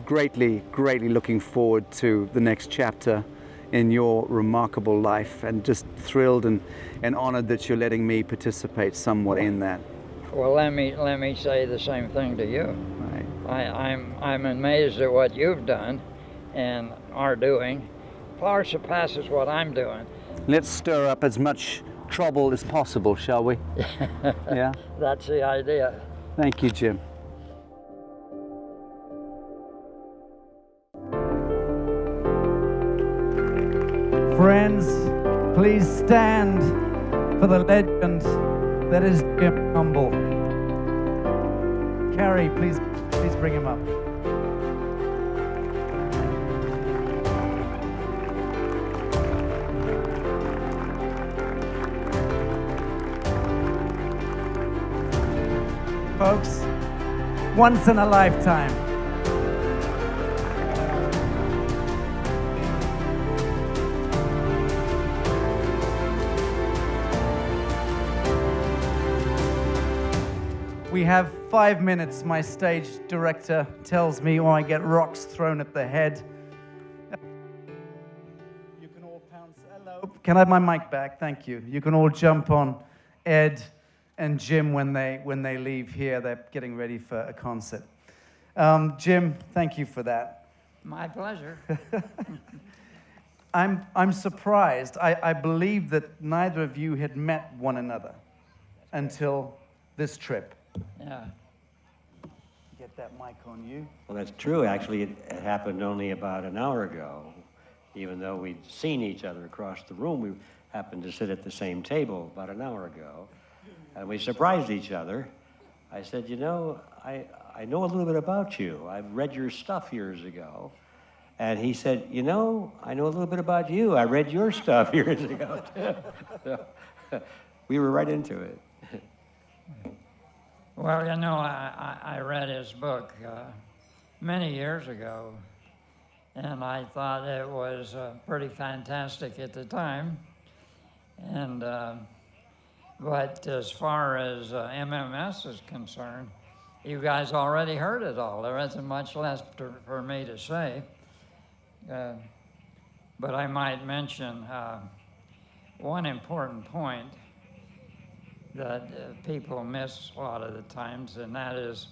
Greatly looking forward to the next chapter in your remarkable life, and just thrilled and honored that you're letting me participate somewhat in that. Well, let me say the same thing to you. Right. I'm amazed at what you've done and are doing. Far surpasses what I'm doing. Let's stir up as much trouble as possible, shall we? Yeah? That's the idea. Thank you, Jim. Friends, please stand for the legend that is Jim Humble. Carrie, please bring him up. Folks, once in a lifetime. We have 5 minutes, my stage director tells me, or I get rocks thrown at the head. You can all pounce. Hello. Can I have my mic back? Thank you. You can all jump on Ed, and Jim when they leave here. They're getting ready for a concert. Jim, thank you for that. My pleasure. I'm surprised. I believe that neither of you had met one another until this trip. Yeah. Get that mic on you. Well, that's true. Actually, it happened only about an hour ago. Even though we'd seen each other across the room, we happened to sit at the same table about an hour ago. And we surprised each other. I said, you know, I know a little bit about you. I've read your stuff years ago. And he said, you know, I know a little bit about you. I read your stuff years ago, too. So, we were right into it. Well, you know, I read his book many years ago, and I thought it was pretty fantastic at the time. And but as far as MMS is concerned, you guys already heard it all. There isn't much left for me to say. But I might mention one important point that people miss a lot of the times, and that is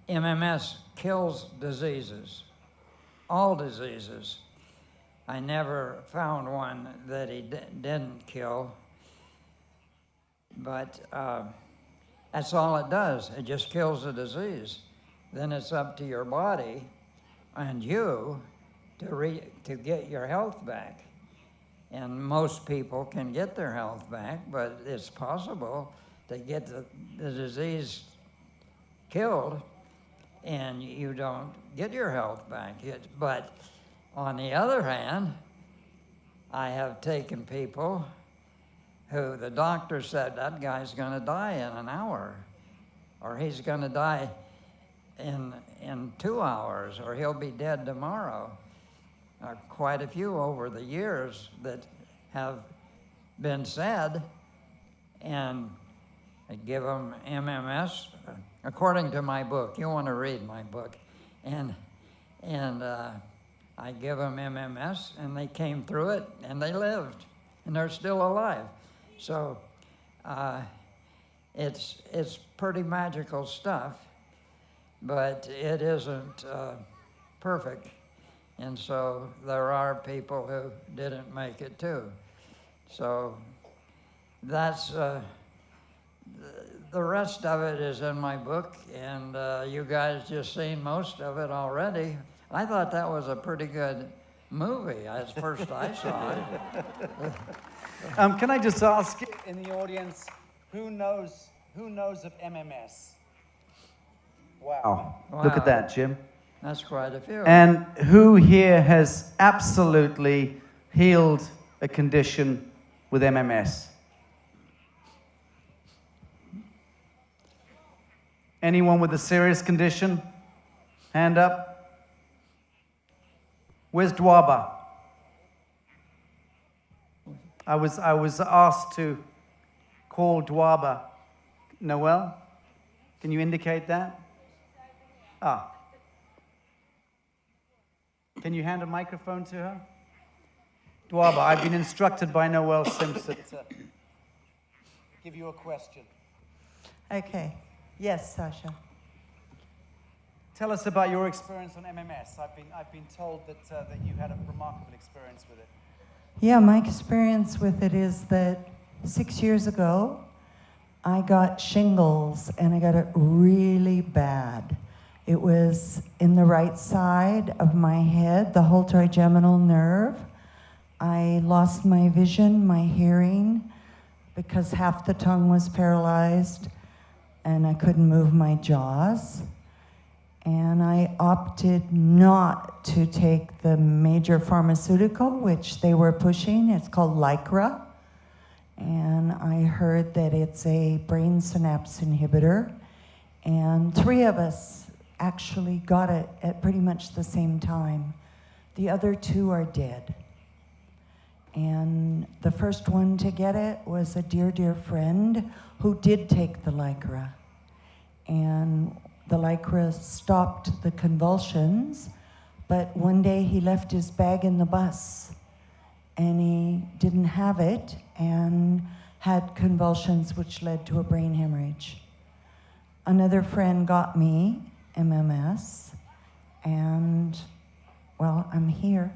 MMS kills diseases, all diseases. I never found one that he didn't kill, but that's all it does. It just kills the disease. Then it's up to your body and you to get your health back. And most people can get their health back, but it's possible to get the disease killed and you don't get your health back. But on the other hand, I have taken people who the doctor said, that guy's going to die in an hour, or he's going to die in 2 hours, or he'll be dead tomorrow. Quite a few over the years that have been said, and I give them MMS according to my book. You want to read my book, and I give them MMS, and they came through it, and they lived, and they're still alive. So it's pretty magical stuff, but it isn't perfect. And so there are people who didn't make it too. So that's, the rest of it is in my book, and you guys just seen most of it already. I thought that was a pretty good movie. That's the first I saw it. Can I just ask in the audience, who knows of MMS? Wow. Look at that, Jim. That's quite a few. And who here has absolutely healed a condition with MMS? Anyone with a serious condition? Hand up. Where's Dwaba? I was asked to call Dwaba. Noel, can you indicate that? Ah. Can you hand a microphone to her? Dwaba, I've been instructed by Noel Simpson to give you a question. Okay. Yes, Sasha. Tell us about your experience on MMS. I've been told that you had a remarkable experience with it. Yeah, my experience with it is that 6 years ago, I got shingles, and I got it really bad. It was in the right side of my head, the whole trigeminal nerve. I lost my vision, my hearing, because half the tongue was paralyzed, and I couldn't move my jaws. And I opted not to take the major pharmaceutical, which they were pushing. It's called Lycra. And I heard that it's a brain synapse inhibitor. And 3 of us actually got it at pretty much the same time. The other 2 are dead. And the first one to get it was a dear, dear friend who did take the Lycra. And the Lycra stopped the convulsions, but one day he left his bag in the bus and he didn't have it and had convulsions which led to a brain hemorrhage. Another friend got me MMS, and, well, I'm here.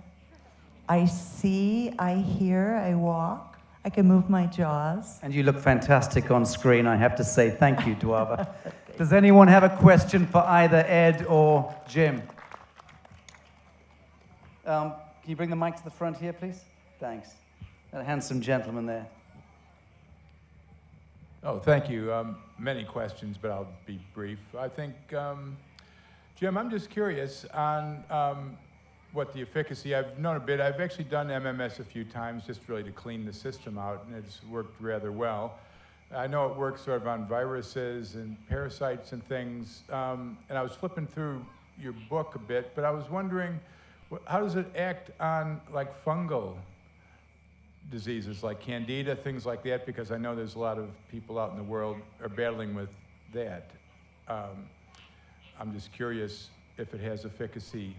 I see, I hear, I walk, I can move my jaws. And you look fantastic on screen, I have to say. Thank you, Duava. Does anyone have a question for either Ed or Jim? Can you bring the mic to the front here, please? Thanks. That handsome gentleman there. Oh, thank you. Many questions, but I'll be brief. I think, Jim, I'm just curious on what the efficacy, I've known a bit. I've actually done MMS a few times just really to clean the system out, and it's worked rather well. I know it works sort of on viruses and parasites and things, and I was flipping through your book a bit, but I was wondering, how does it act on like fungal diseases like candida, things like that, because I know there's a lot of people out in the world are battling with that. I'm just curious if it has efficacy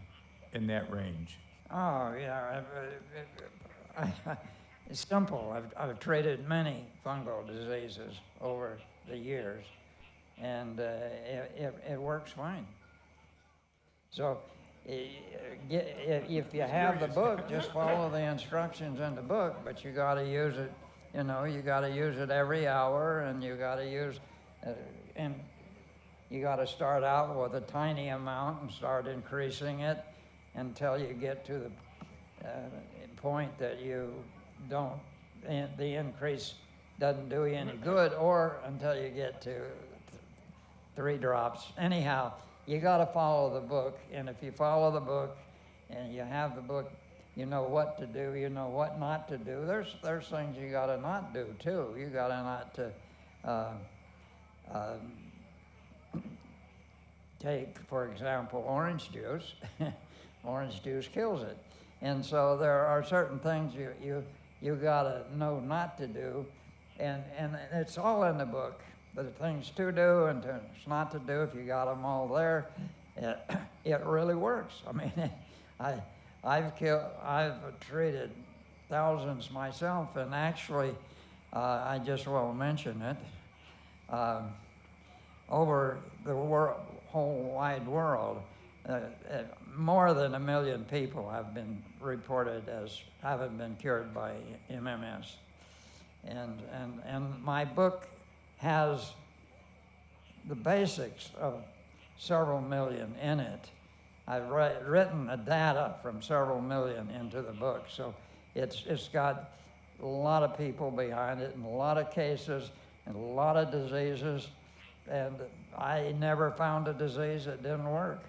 in that range. Oh, yeah. It's simple. I've treated many fungal diseases over the years, and it works fine. So if you have the book, just follow the instructions in the book, but you got to use it, you know, you got to use it every hour, and you got to use, and you got to start out with a tiny amount and start increasing it until you get to the point that you don't, the increase doesn't do you any good, or until you get to 3 drops. Anyhow, you got to follow the book, and if you follow the book and you have the book, you know what to do, you know what not to do. There's things you got to not do too. You got to not to take, for example, orange juice. Orange juice kills it, and so there are certain things you got to know not to do, and it's all in the book. The things to do and things not to do, if you got them all there, it really works. I mean, I've treated thousands myself, and actually, I just will mention it, over the whole wide world, more than 1 million people have been reported as having been cured by MMS. And my book has the basics of several million in it. I've written the data from several million into the book, so it's got a lot of people behind it and a lot of cases and a lot of diseases, and I never found a disease that didn't work.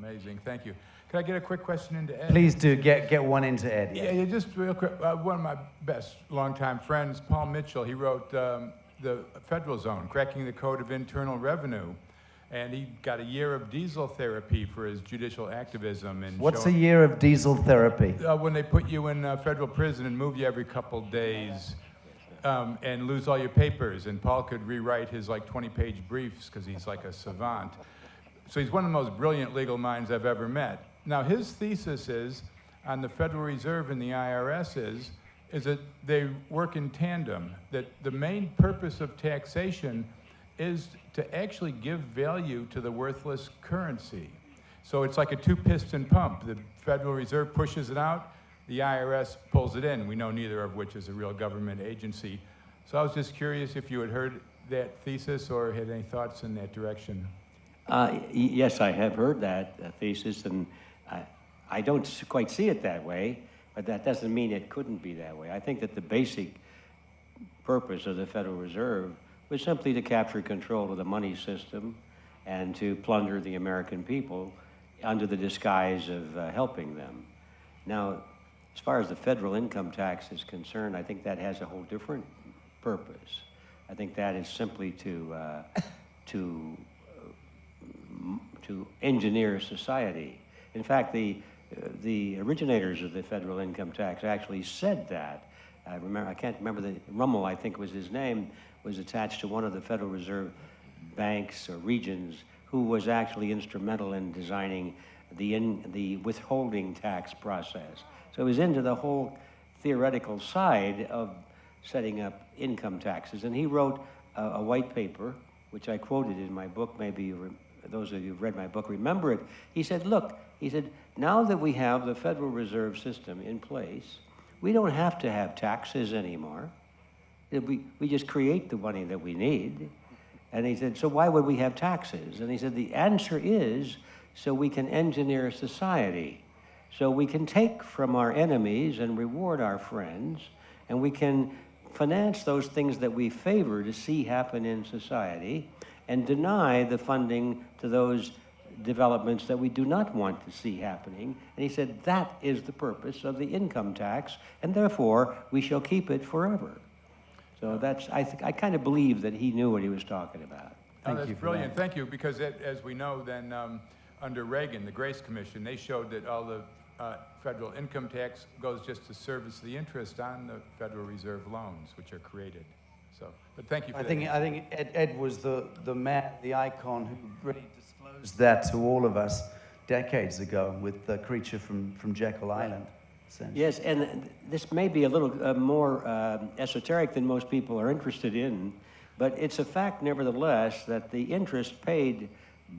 Amazing, thank you. Could I get a quick question into Ed? Please do, get one into Ed. Yeah, just real quick. One of my best longtime friends, Paul Mitchell, he wrote the Federal Zone, Cracking the Code of Internal Revenue, and he got a year of diesel therapy for his judicial activism. And what's a year of diesel therapy? When they put you in federal prison and move you every couple days and lose all your papers, and Paul could rewrite his like 20-page briefs because he's like a savant. So he's one of the most brilliant legal minds I've ever met. Now his thesis is on the Federal Reserve and the IRS is that they work in tandem, that the main purpose of taxation is to actually give value to the worthless currency. So it's like a 2-piston pump. The Federal Reserve pushes it out, the IRS pulls it in. We know neither of which is a real government agency. So I was just curious if you had heard that thesis or had any thoughts in that direction. Yes, I have heard that thesis, and I don't quite see it that way, but that doesn't mean it couldn't be that way. I think that the basic purpose of the Federal Reserve was simply to capture control of the money system and to plunder the American people under the disguise of helping them. Now, as far as the federal income tax is concerned, I think that has a whole different purpose. I think that is simply to engineer society. In fact, the originators of the federal income tax actually said that. I can't remember Rummel, I think was his name, was attached to one of the Federal Reserve banks or regions who was actually instrumental in designing the withholding tax process. So it was into the whole theoretical side of setting up income taxes. And he wrote a white paper, which I quoted in my book. Maybe those of you who've read my book remember it. He said, look, he said, now that we have the Federal Reserve System in place, we don't have to have taxes anymore. We just create the money that we need. And he said, so why would we have taxes? And he said, the answer is so we can engineer society. So we can take from our enemies and reward our friends, and we can finance those things that we favor to see happen in society and deny the funding to those developments that we do not want to see happening. And he said, that is the purpose of the income tax, and therefore we shall keep it forever. So that's, I kind of believe that he knew what he was talking about. That's brilliant. Thank you, because as we know, then under Reagan, the Grace Commission, they showed that all the federal income tax goes just to service the interest on the Federal Reserve loans, which are created. So, but thank you for that. I think Ed was the man, the icon who really disclosed that to all of us decades ago with the creature from Jekyll Island. Yes, and this may be a little more esoteric than most people are interested in, but it's a fact, nevertheless, that the interest paid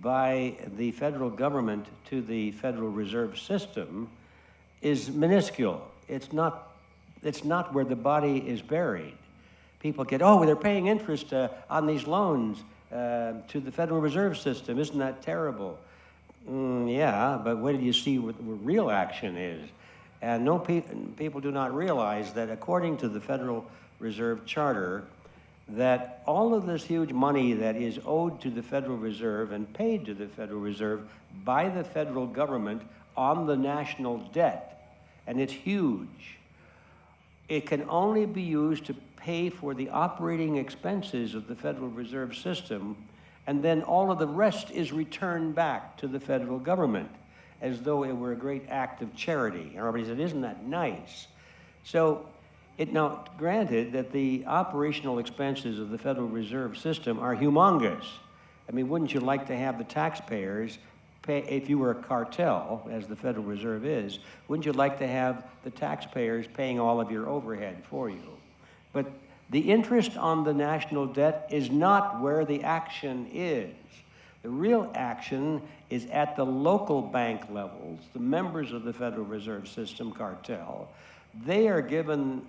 by the federal government to the Federal Reserve System is minuscule. It's not where the body is buried. People get, oh, they're paying interest on these loans to the Federal Reserve System. Isn't that terrible? Yeah, but when do you see what real action is? And people do not realize that according to the Federal Reserve Charter, that all of this huge money that is owed to the Federal Reserve and paid to the Federal Reserve by the federal government on the national debt, and it's huge, it can only be used to pay for the operating expenses of the Federal Reserve System, and then all of the rest is returned back to the federal government, as though it were a great act of charity. And everybody said, isn't that nice? So, now, granted that the operational expenses of the Federal Reserve System are humongous. I mean, wouldn't you like to have the taxpayers pay, if you were a cartel, as the Federal Reserve is, wouldn't you like to have the taxpayers paying all of your overhead for you? But the interest on the national debt is not where the action is. The real action is at the local bank levels, the members of the Federal Reserve System cartel. They are given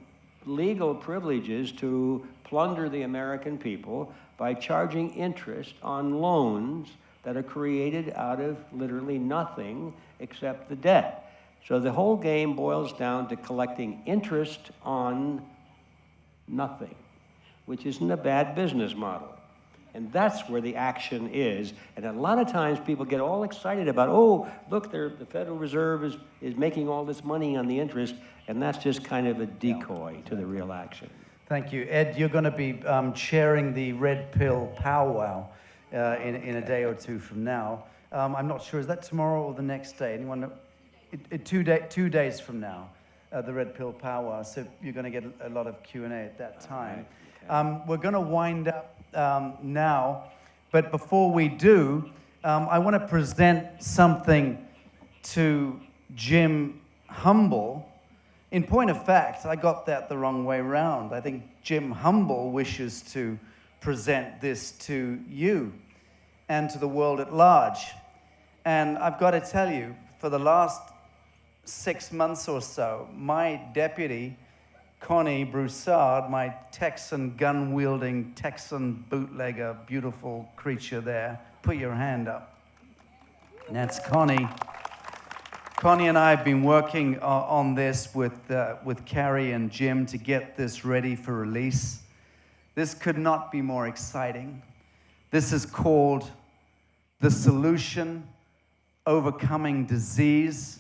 legal privileges to plunder the American people by charging interest on loans that are created out of literally nothing except the debt. So the whole game boils down to collecting interest on nothing, which isn't a bad business model. And that's where the action is. And a lot of times people get all excited about, oh, look, the Federal Reserve is making all this money on the interest, and that's just kind of a decoy to the real action. Thank you. Ed, you're going to be chairing the Red Pill Powwow in a day or two from now. I'm not sure, is that tomorrow or the next day? Anyone know? 2 days from now, the Red Pill Powwow. So you're going to get a lot of Q&A at that time. Okay. We're going to wind up now, but before we do, I want to present something to Jim Humble. In point of fact, I got that the wrong way around. I think Jim Humble wishes to present this to you and to the world at large. And I've got to tell you, for the last 6 months or so, my deputy, Connie Broussard, my Texan gun-wielding Texan bootlegger, beautiful creature there. Put your hand up. That's Connie. Connie and I have been working on this with Carrie and Jim to get this ready for release. This could not be more exciting. This is called The Solution, Overcoming Disease.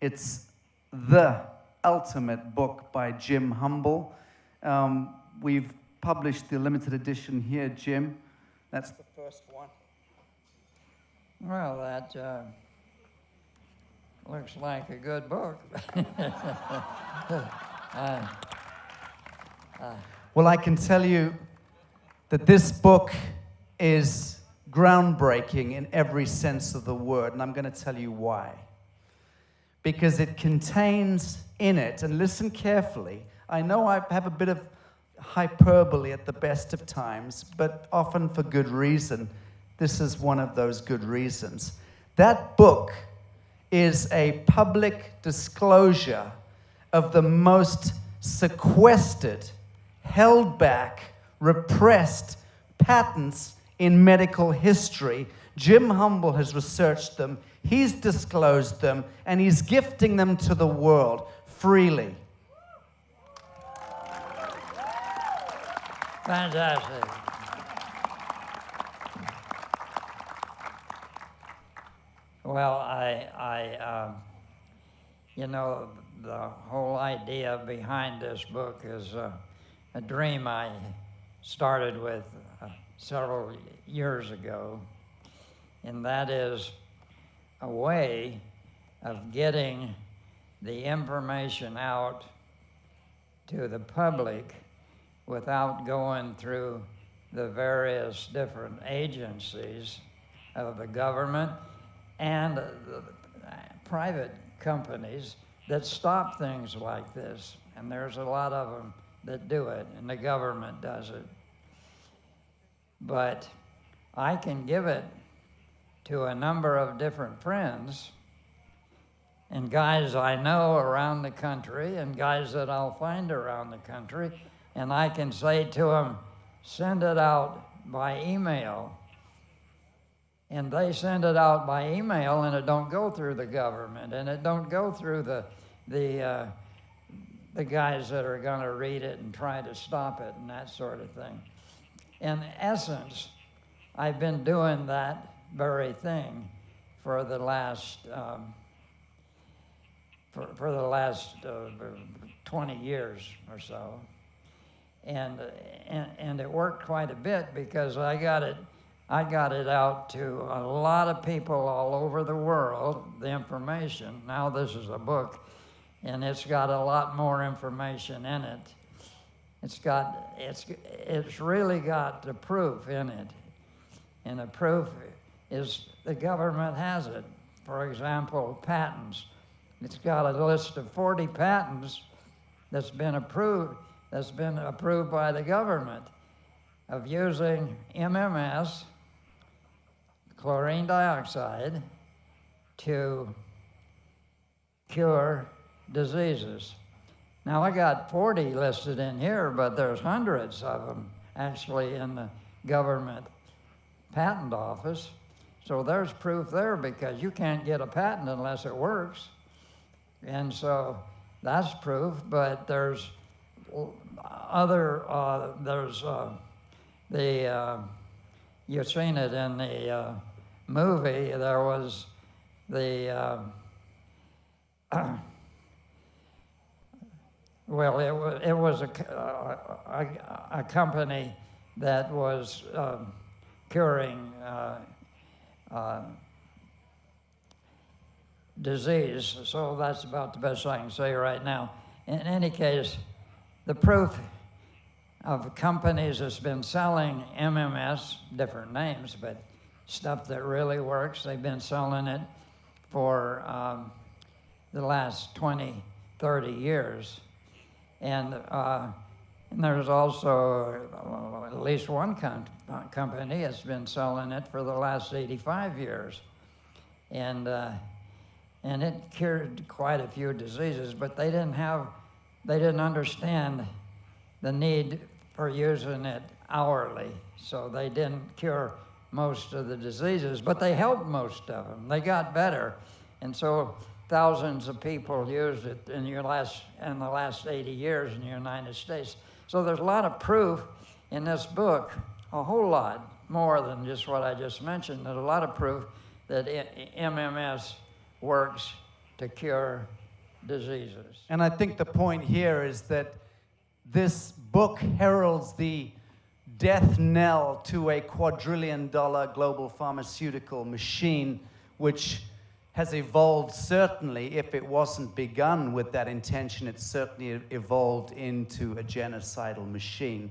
It's the ultimate book by Jim Humble. We've published the limited edition here, Jim. That's the first one. Well, that looks like a good book. Well, I can tell you that this book is groundbreaking in every sense of the word, and I'm going to tell you why. Because it contains in it, and listen carefully, I know I have a bit of hyperbole at the best of times, but often for good reason. This is one of those good reasons. That book is a public disclosure of the most sequestered, held back, repressed patents in medical history. Jim Humble has researched them, he's disclosed them, and he's gifting them to the world freely. Fantastic. Well, you know, the whole idea behind this book is a dream I started with several years ago, and that is a way of getting the information out to the public without going through the various different agencies of the government and the private companies that stop things like this. And there's a lot of them that do it, and the government does it. But I can give it to a number of different friends and guys I know around the country and guys that I'll find around the country, and I can say to them, send it out by email. And they send it out by email, and it don't go through the government, and it don't go through the guys that are going to read it and try to stop it and that sort of thing. In essence, I've been doing that very thing for the last 20 years or so, and it worked quite a bit because I got it out to a lot of people all over the world, the information. Now this is a book, and it's got a lot more information in it. It's really got the proof in it. And the proof is the government has it. For example, patents. It's got a list of 40 patents that's been approved by the government of using MMS, chlorine dioxide, to cure diseases. Now I got 40 listed in here, but there's hundreds of them actually in the government patent office. So there's proof there because you can't get a patent unless it works. And so that's proof, but there's other, you've seen it in the movie, there was the, well, it was a company that was curing disease, so that's about the best I can say right now. In any case, the proof of companies that's been selling MMS, different names, but stuff that really works, they've been selling it for the last 20, 30 years. And there's also at least one company that's been selling it for the last 85 years. And it cured quite a few diseases, but they didn't understand the need for using it hourly. So they didn't cure most of the diseases, but they helped most of them. They got better. And so thousands of people used it in the last 80 years in the United States. So there's a lot of proof in this book, a whole lot more than just what I just mentioned. There's a lot of proof that MMS works to cure diseases. And I think the point here is that this book heralds the death knell to a quadrillion-dollar global pharmaceutical machine, which has evolved, certainly, if it wasn't begun with that intention, it certainly evolved into a genocidal machine.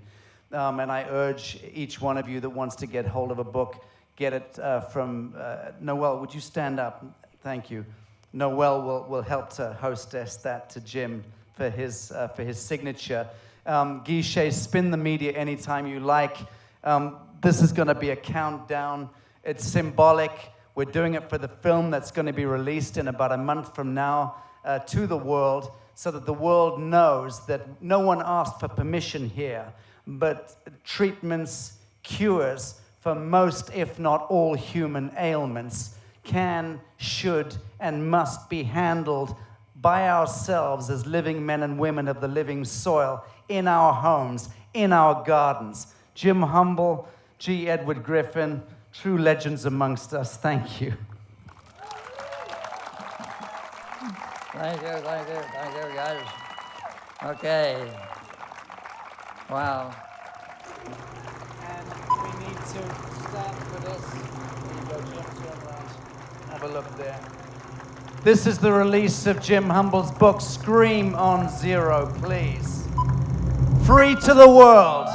And I urge each one of you that wants to get hold of a book, get it from Noel. Would you stand up? Thank you. Noel will help to hostess that to Jim for his signature. Guichet, spin the media anytime you like. This is going to be a countdown. It's symbolic. We're doing it for the film that's going to be released in about a month from now to the world, so that the world knows that no one asked for permission here, but treatments, cures for most, if not all, human ailments can, should, and must be handled by ourselves as living men and women of the living soil, in our homes, in our gardens. Jim Humble, G. Edward Griffin, true legends amongst us. Thank you. Thank you, guys. Okay. Wow. And we need to stand for this. There you go, Jim. Turn around. Have a look there. This is the release of Jim Humble's book, Scream on Zero, please. Free to the world.